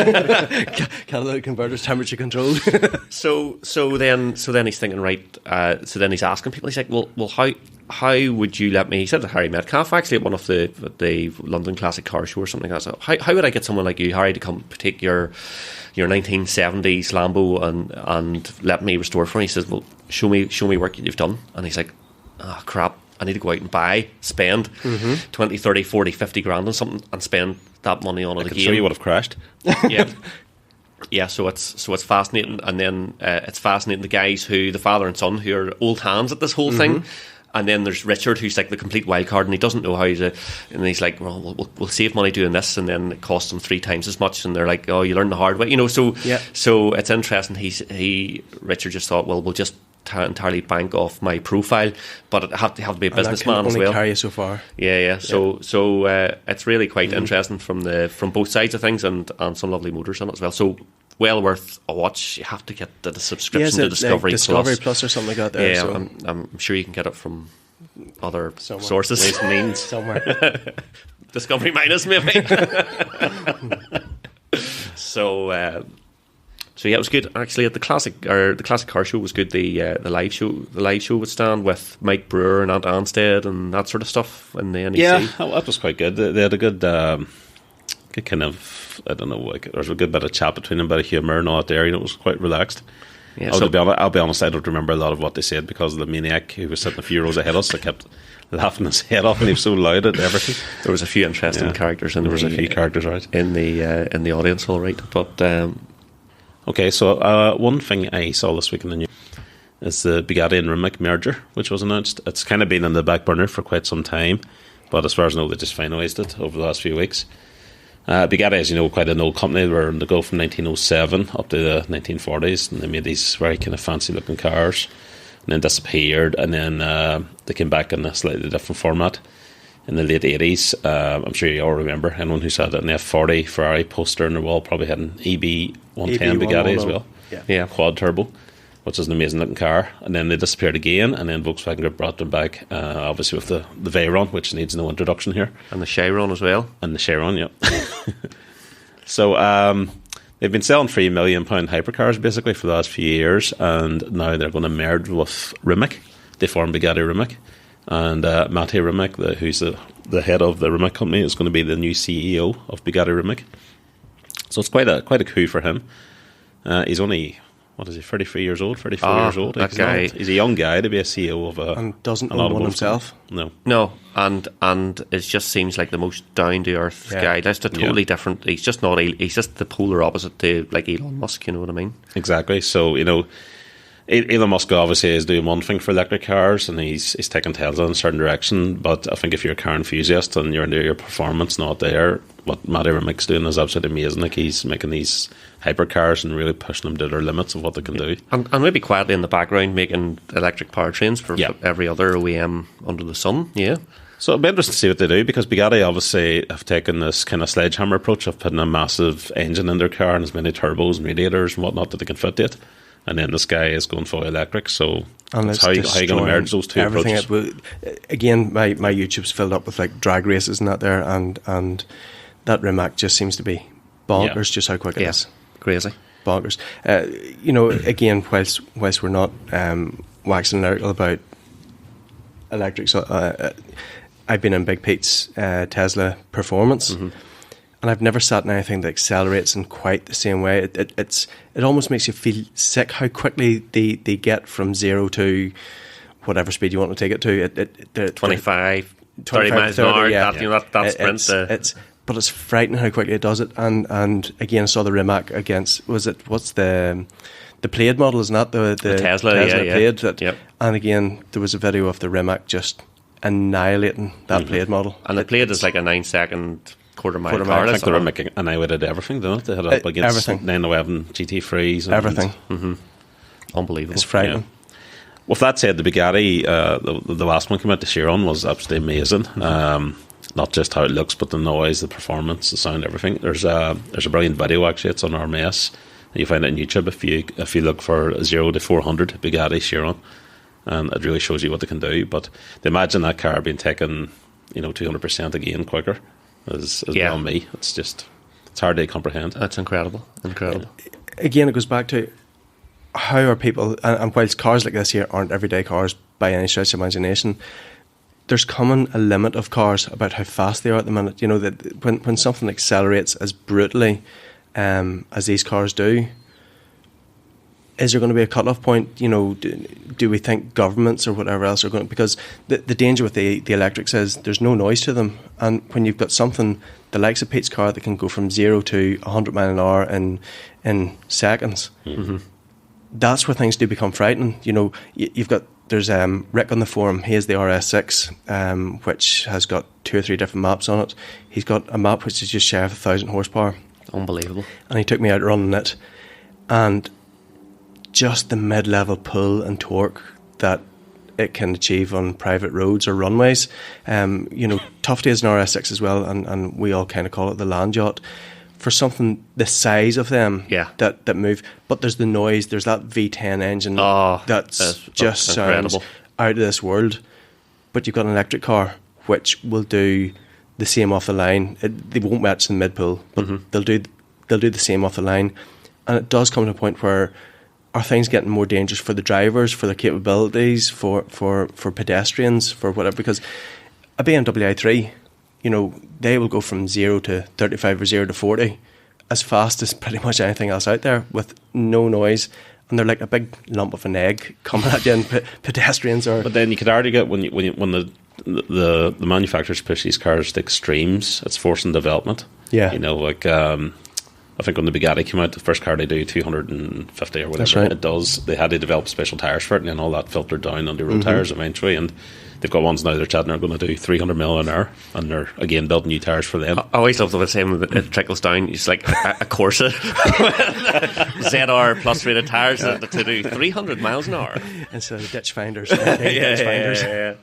Catalytic converters, temperature controlled. So then he's thinking, right. So then he's asking people. He's like, well, how would you let me? He said to Harry Metcalf, actually, at one of the London Classic Car Show or something like that. So how would I get someone like you, Harry, to come take your 1970s Lambo and let me restore it for me? He says, well, show me work that you've done. And he's like, oh crap, I need to go out and spend 20, 30, 40, 50 grand on something, and spend that money on it again. I can show you what have crashed. Yeah. Yeah, so it's fascinating. And then it's fascinating the guys the father and son, who are old hands at this whole thing. And then there's Richard, who's like the complete wild card, and he doesn't know how to. And he's like, well, we'll save money doing this, and then it costs them 3 times as much. And they're like, oh, you learn the hard way, you know. So it's interesting. Richard just thought, well, we'll just entirely bank off my profile, but it have to be a businessman as well. Carry you so far. Yeah. So it's really quite interesting from both sides of things, and some lovely motors on it as well. So well worth a watch. You have to get the subscription to Discovery Plus or something like that. There, yeah, so. I'm sure you can get it from other Somewhere. sources. Means somewhere. Discovery Minus, maybe. So yeah, it was good actually. At the classic car show was good. The live show would stand with Mike Brewer and Ant Anstead and that sort of stuff in the NEC. Yeah, that was quite good. They had a good kind of, I don't know, like, there was a good bit of chat between them, a bit of humour and all that there. You know, it was quite relaxed. Yeah, I'll be honest, I don't remember a lot of what they said, because of the maniac who was sitting a few rows ahead of us. I kept laughing his head off, and he was so loud at everything. There was a few interesting characters, and there was a few characters right in the audience, all right. But okay, so one thing I saw this week in the news is the Bugatti and Rimac merger, which was announced. It's kind of been in the back burner for quite some time, but as far as I know, they just finalised it over the last few weeks. Bugatti, as you know, quite an old company. They were on the go from 1907 up to the 1940s, and they made these very kind of fancy looking cars, and then disappeared, and then they came back in a slightly different format in the late 80s. I'm sure you all remember, anyone who's had an F40 Ferrari poster on their wall probably had an EB110 Bugatti as well. Yeah, quad turbo, which is an amazing looking car. And then they disappeared again, and then Volkswagen Group brought them back, obviously with the Veyron, which needs no introduction here, and the Chiron as well. And the Chiron, yeah. So they've been selling £3 million hypercars basically for the last few years, and now they're going to merge with Rimac. They formed Bugatti Rimac, and Mate Rimac, who's the head of the Rimac company, is going to be the new CEO of Bugatti Rimac. So it's quite a coup for him. He's only, what is he, 33 years old, 34 years old? That guy. He's a young guy to be a CEO of a... And doesn't own one himself. No, and it just seems like the most down-to-earth guy. That's totally different. He's just not... He's just the polar opposite to, like, Elon Musk, you know what I mean? Exactly. So, you know, Elon Musk obviously is doing one thing for electric cars, and he's taking Tesla in a certain direction, but I think if you're a car enthusiast and you're into your performance not there, what Matty Remic's doing is absolutely amazing. Like, he's making these hypercars and really pushing them to their limits of what they can do. And maybe quietly in the background making electric powertrains for every other OEM under the sun. Yeah. So it'll be interesting to see what they do, because Bugatti obviously have taken this kind of sledgehammer approach of putting a massive engine in their car and as many turbos and radiators and whatnot that they can fit to it. And then this guy is going fully electric, so that's how you're going to merge those two approaches. Again, my YouTube's filled up with like drag races and that there, and that Rimac just seems to be bonkers, just how quick it is. Crazy. Bonkers. You know, again, whilst we're not waxing lyrical about electric, so I've been in Big Pete's Tesla Performance, and I've never sat in anything that accelerates in quite the same way. It almost makes you feel sick how quickly they get from 0 to whatever speed you want to take it to. 25, 30 miles an hour. That sprint. But it's frightening how quickly it does it. And again, I saw the Rimac against, what's the the Plaid model, isn't that the Tesla Plaid? Yep. And again, there was a video of the Rimac just annihilating that Plaid model. And the Plaid is like a 9-second quarter-mile car. I think they were making annihilated everything, don't it? They had up against everything. 911 GT3s. Everything. Unbelievable. It's frightening. Yeah. With that said, the Bugatti, the last one came out this year on was absolutely amazing. Not just how it looks, but the noise, the performance, the sound, everything. There's a brilliant video actually. It's on RMS. You find it on YouTube if you look for 0 to 400 Bugatti Chiron, and it really shows you what they can do. But to imagine that car being taken, 200% again quicker is beyond me. It's hard to comprehend. That's incredible. Again, it goes back to how are people, and whilst cars like this here aren't everyday cars by any stretch of imagination, there's coming a limit of cars about how fast they are at the minute. That when something accelerates as brutally as these cars do, is there going to be a cut-off point? Do we think governments or whatever else are going? Because the danger with the electrics is there's no noise to them, and when you've got something the likes of Pete's car that can go from 0 to 100 mile an hour in seconds, that's where things do become frightening. There's Rick on the forum. He has the RS6, which has got 2 or 3 different maps on it. He's got a map which is just shy of 1,000 horsepower. Unbelievable. And he took me out running it, and just the mid-level pull and torque that it can achieve on private roads or runways. Tufty has an RS6 as well, and we all kind of call it the land yacht. For something the size of them that move, but there's the noise, there's that V10 engine that's just sounds out of this world. But you've got an electric car which will do the same off the line. They won't match the mid pull, but they'll do the same off the line. And it does come to a point where are things getting more dangerous for the drivers, for their capabilities, for pedestrians, for whatever? Because a BMW i3, they will go from 0 to 35 or 0 to 40 as fast as pretty much anything else out there with no noise. And they're like a big lump of an egg coming at you, and pedestrians are... But then you could argue that when the manufacturers push these cars to extremes, it's forcing development. Yeah. I think when the Bugatti came out, the first car they do 250 or whatever. That's right. It does. They had to develop special tyres for it, and then all that filtered down onto road tyres eventually. And they've got ones now they're chatting are going to do 300 mile an hour, and they're again building new tyres for them. I always love the same that it trickles down. It's like a Corsa ZR plus rated tyres to do 300 miles an hour instead of ditch finders. Yeah.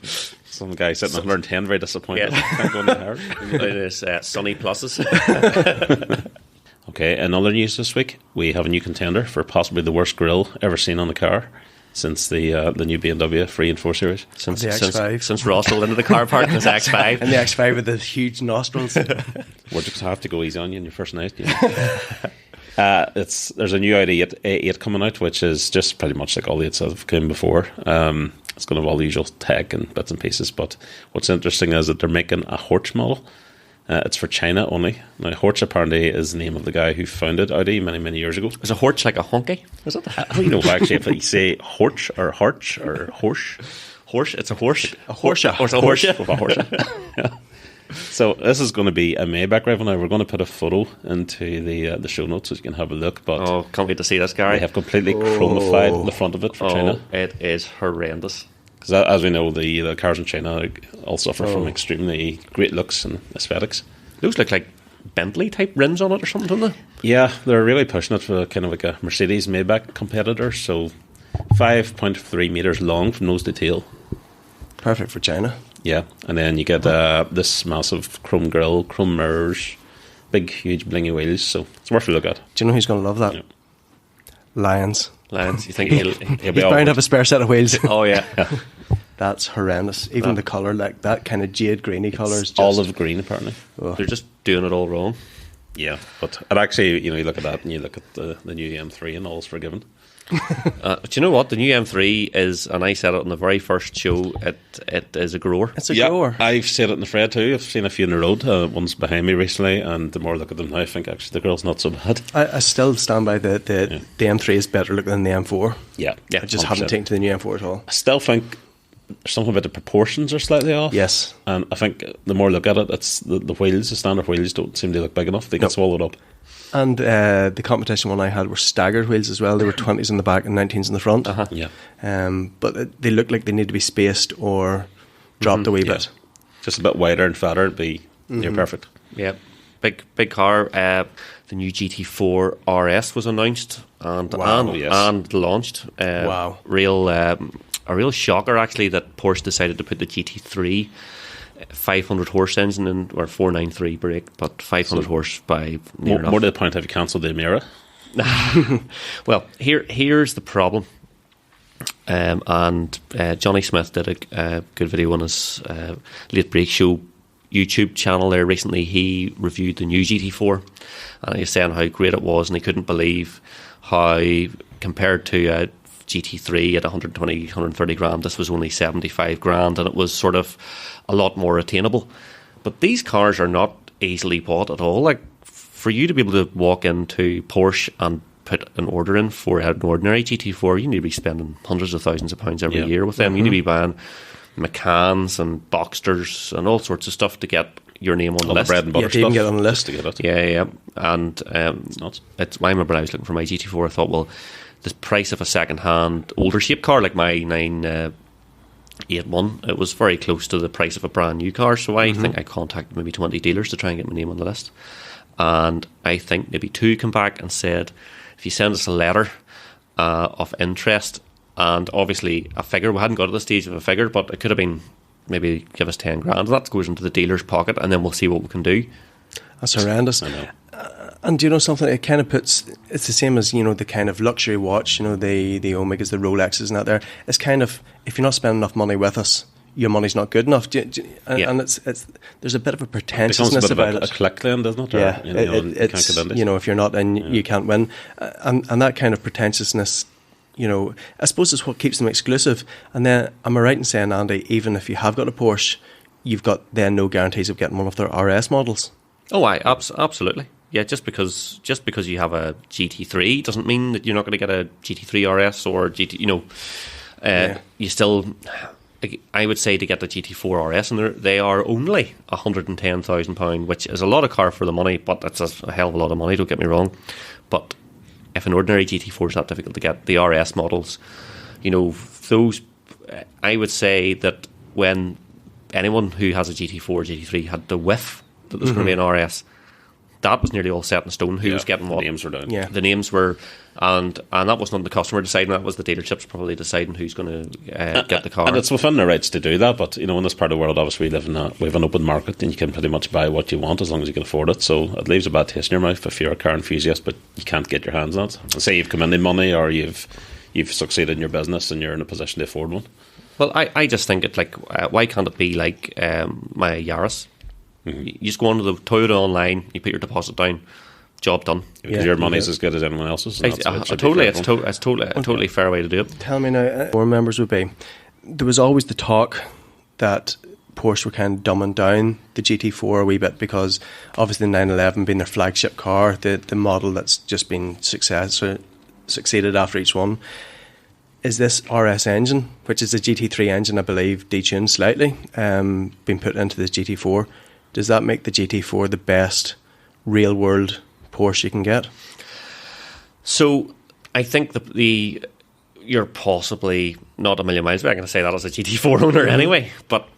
Some guy sitting at 110 very disappointed. Can't go any higher. It is Sunny Pluses. Okay, in other news this week, we have a new contender for possibly the worst grille ever seen on the car since the new BMW 3 and 4 Series. Since the X5. Since Ross rolled into the car park in his X5. And the X5 with the huge nostrils. We're just have to go easy on you in your first night. There's a new Audi A8 coming out, which is just pretty much like all the 8s that have come before. It's going to have all the usual tech and bits and pieces, but what's interesting is that they're making a Horch model. It's for China only. Now, Horch apparently is the name of the guy who founded Audi many, many years ago. Is a Horch like a honky? Is it? I don't know actually if you say Horch or Horch or Horsch. Horse? It's a horse? A Horsea. Or it's a horse? A Horsea. Yeah. So this is going to be a Maybach rival. Now we're going to put a photo into the show notes so you can have a look. But can't wait to see this, Gary. They have completely chromified the front of it for China. It is horrendous. Because as we know, the cars in China all suffer from extremely great looks and aesthetics. Those look like Bentley type rims on it or something, don't they? Yeah, they're really pushing it for kind of like a Mercedes Maybach competitor. So 5.3 metres long from nose to tail. Perfect for China. Yeah, and then you get this massive chrome grille, chrome mirrors, big, huge, blingy wheels. So it's worth a look at. Do you know who's going to love that? Yeah. Lions. You think he'll be bound to have a spare set of wheels? Oh, yeah. That's horrendous. Even the colour, like that kind of jade greeny colour. Is just olive green, apparently. Oh. They're just doing it all wrong. Yeah, but it actually, you look at that and you look at the new M3 and all's forgiven. But you know what? The new M3 is, and I said it on the very first show, it is a grower. It's a grower. I've said it in the Fred too. I've seen a few in the road. One's behind me recently, and the more I look at them now, I think actually the grill's not so bad. I still stand by the M3 is better looking than the M4. Yeah. I just 100%. Haven't taken to the new M4 at all. I still think something about the proportions are slightly off. Yes. And I think the more I look at it, it's the wheels, the standard wheels don't seem to look big enough. They get swallowed up. And the competition one I had were staggered wheels as well. They were 20s in the back and 19s in the front. Yeah. But they look like they need to be spaced or dropped a wee bit. Just a bit wider and fatter would be near perfect. Yeah, big car. The new GT4 RS was announced and launched. Wow. A real shocker actually that Porsche decided to put the GT3 500 horse engine in, or 493 brake, but 500 horse by near enough. More to the point, have you cancelled the Emira? Well, here's the problem. And Johnny Smith did a good video on his Late Break Show YouTube channel there recently. He reviewed the new GT4 and he was saying how great it was, and he couldn't believe how, compared to a GT3 at 120, 130 grand, this was only 75 grand, and it was sort of a lot more attainable. But these cars are not easily bought at all. Like, for you to be able to walk into Porsche and put an order in for an ordinary GT4, you need to be spending hundreds of thousands of pounds every year with them. You need to be buying McCanns and Boxsters and all sorts of stuff to get your name on the list. Bread and butter to even get on the list to get it. Yeah. And it's nuts. I remember I was looking for my GT4. I thought, well, the price of a second-hand older shape car like my 981, it was very close to the price of a brand new car. So I think I contacted maybe 20 dealers to try and get my name on the list. And I think maybe 2 came back and said, if you send us a letter of interest and obviously a figure, we hadn't got to the stage of a figure, but it could have been maybe give us 10 grand. That goes into the dealer's pocket and then we'll see what we can do. That's horrendous. I know. And do you know something? It kind of puts, it's the same as, the kind of luxury watch, the Omegas, the Rolexes and that there. It's kind of, if you're not spending enough money with us, your money's not good enough. And it's there's a bit of a pretentiousness about it. A click then, doesn't it? Yeah, it's, if you're not in, you can't win. And that kind of pretentiousness, I suppose is what keeps them exclusive. And then, am I right in saying, Andy, even if you have got a Porsche, you've got then no guarantees of getting one of their RS models? Oh, absolutely. Yeah, just because you have a GT3 doesn't mean that you're not going to get a GT3 RS or GT. You still. I would say to get the GT4 RS, and they are only £110,000, which is a lot of car for the money, but it's a hell of a lot of money. Don't get me wrong, but if an ordinary GT4 is that difficult to get, the RS models, those. I would say that when anyone who has a GT4, GT3 had the whiff that there's going to be an RS. That was nearly all set in stone. Who was getting what? The names were down. Yeah. The names were, and that wasn't the customer deciding. That was the dealerships probably deciding who's going to get the car. And it's within their rights to do that. But in this part of the world, obviously we have an open market, and you can pretty much buy what you want as long as you can afford it. So it leaves a bad taste in your mouth if you're a car enthusiast, but you can't get your hands on it. And say you've come in money, or you've succeeded in your business, and you're in a position to afford one. Well, I just think it's like, why can't it be like my Yaris? You just go onto the Toyota online, you put your deposit down, job done. Because your money's as good as anyone else's. It's a totally fair way to do it. Tell me now, more members would be. There was always the talk that Porsche were kind of dumbing down the GT4 a wee bit because obviously the 911 being their flagship car, the model that's just been succeeded after each one. Is this RS engine, which is a GT3 engine, I believe, detuned slightly, been put into this GT4? Does that make the GT4 the best real-world Porsche you can get? So I think you're possibly not a million miles away. I'm going to say that as a GT4 owner anyway. But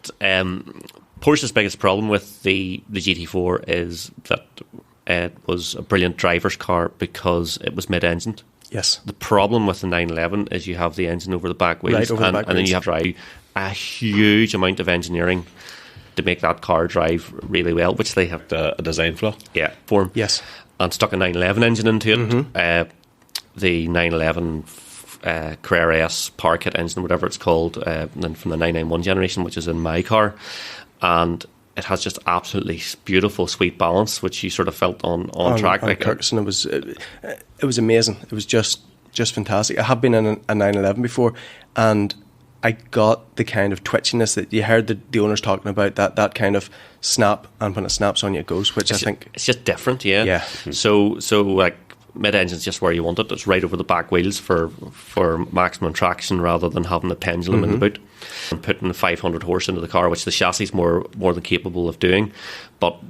Porsche's biggest problem with the GT4 is that it was a brilliant driver's car because it was mid-engined. Yes. The problem with the 911 is you have the engine over the back wheels, and then you have to drive a huge amount of engineering to make that car drive really well, which they have a design flaw. Yeah, for them. Yes. And stuck a 911 engine into it. The 911 Carrera S Power Kit engine, whatever it's called, then from the 991 generation, which is in my car, and it has just absolutely beautiful, sweet balance, which you sort of felt on track. On Kirkson, it was amazing. It was just fantastic. I have been in a 911 before, and I got the kind of twitchiness that you heard the owners talking about, that kind of snap, and when it snaps on you, it goes, which I think... It's just different, yeah. Yeah. So like, mid-engine's just where you want it. It's right over the back wheels for maximum traction rather than having the pendulum in the boot. And putting the 500 horse into the car, which the chassis is more than capable of doing. But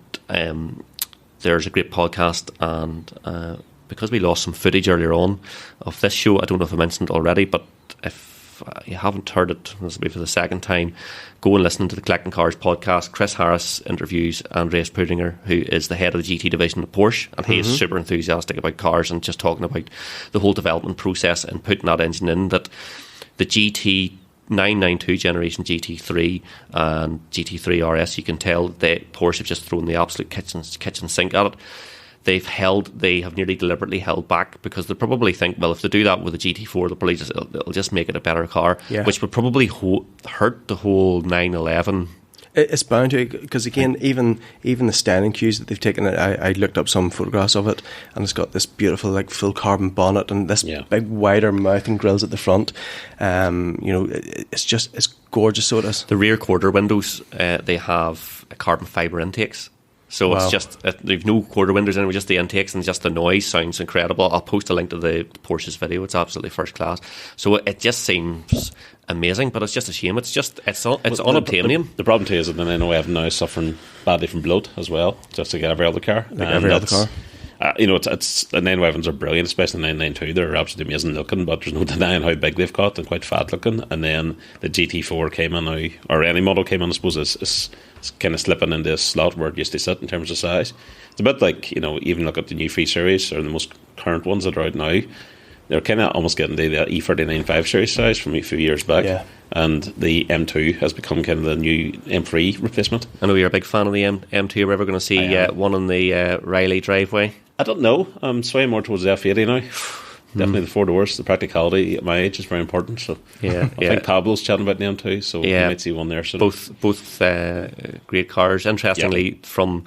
there's a great podcast, and because we lost some footage earlier on of this show, I don't know if I mentioned it already, but if you haven't heard it, this will be for the second time, go and listen to the Collecting Cars podcast. Chris Harris interviews Andreas Pudinger, who is the head of the GT division of Porsche, and he is super enthusiastic about cars and just talking about the whole development process and putting that engine in, that the GT 992 generation GT3 and GT3 RS, you can tell that Porsche have just thrown the absolute kitchen sink at it. They have nearly deliberately held back, because they probably think, well, if they do that with the GT4, it'll just make it a better car, which would probably hurt the whole 911. It's bound to, because again, even the standing cues that they've taken, I looked up some photographs of it, and it's got this beautiful like full carbon bonnet and this big wider mouth and grills at the front. It's gorgeous. So it is. The rear quarter windows, they have carbon fibre intakes. So it's just, they've no quarter windows anyway, just the intakes, and just the noise sounds incredible. I'll post a link to the Porsche's video. It's absolutely first class. So it just seems amazing, but it's just a shame. It's unobtainium. The problem too is that the 911 now is suffering badly from bloat as well, just like every other car. It's the 911s are brilliant, especially the 992. They're absolutely amazing looking, but there's no denying how big they've got and quite fat looking. And then the GT4 came in now, or any model came in, I suppose, is kind of slipping into a slot where it used to sit in terms of size. It's a bit like, even look at the new 3 Series or the most current ones that are out now. They're kind of almost getting to the E39 5 Series size from a few years back. Yeah. And the M2 has become kind of the new M3 replacement. I know you're a big fan of the M2. Are we ever going to see one on the Riley driveway? I don't know. I'm swaying more towards the F80 now. Definitely the 4 doors. The practicality at my age is very important. So I think Pablo's chatting about the M2, so you might see one there soon. Both great cars. Interestingly, from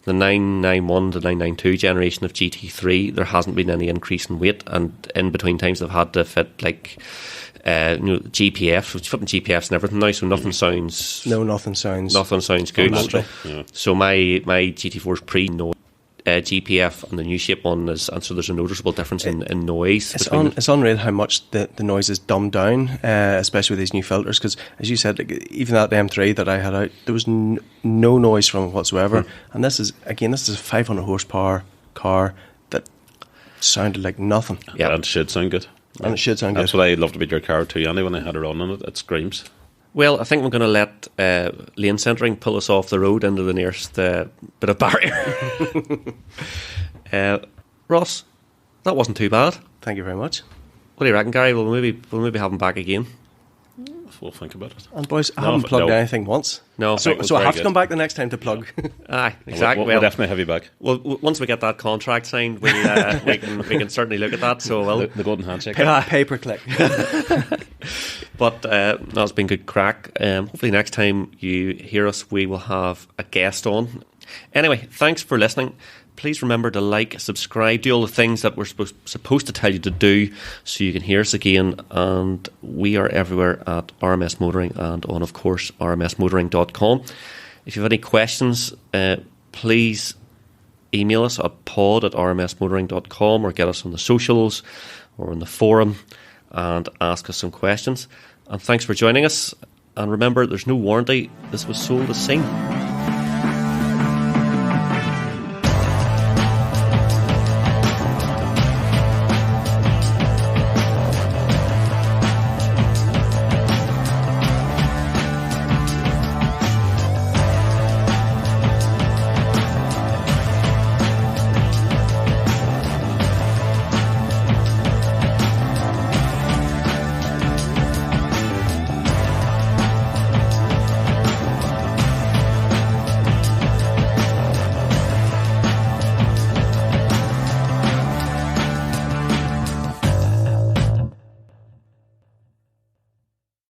the 991 to 992 generation of GT3, there hasn't been any increase in weight, and in between times they've had to fit like GPFs, which fitting GPFs and everything now, so nothing sounds good. So my GT4 is pre-no GPF, and the new shape one is, and so there's a noticeable difference in noise. It's unreal how much the noise is dumbed down, especially with these new filters, because as you said, even that M3 that I had out, there was no noise from it whatsoever. And this is a 500 horsepower car that sounded like nothing. Yeah, and it should sound good. That's what I loved about your car too, Andy, when I had it on it. It screams. Well, I think we're going to let lane centering pull us off the road into the nearest bit of barrier. Ross, that wasn't too bad. Thank you very much. What do you reckon, Gary? We'll maybe have him back again. We'll think about it. And boys, I haven't plugged anything once. No, so I have to come back the next time to plug. Aye, exactly. We'll definitely have you back. Well, once we get that contract signed, we can certainly look at that. So the golden handshake. Pay per click. But that's been good crack. Hopefully next time you hear us, we will have a guest on. Anyway, thanks for listening. Please remember to like, subscribe, do all the things that we're supposed to tell you to do so you can hear us again. And we are everywhere at RMS Motoring and on, of course, rmsmotoring.com. If you have any questions, please email us at pod@rmsmotoring.com or get us on the socials or on the forum and ask us some questions. And thanks for joining us. And remember, there's no warranty. This was sold as seen.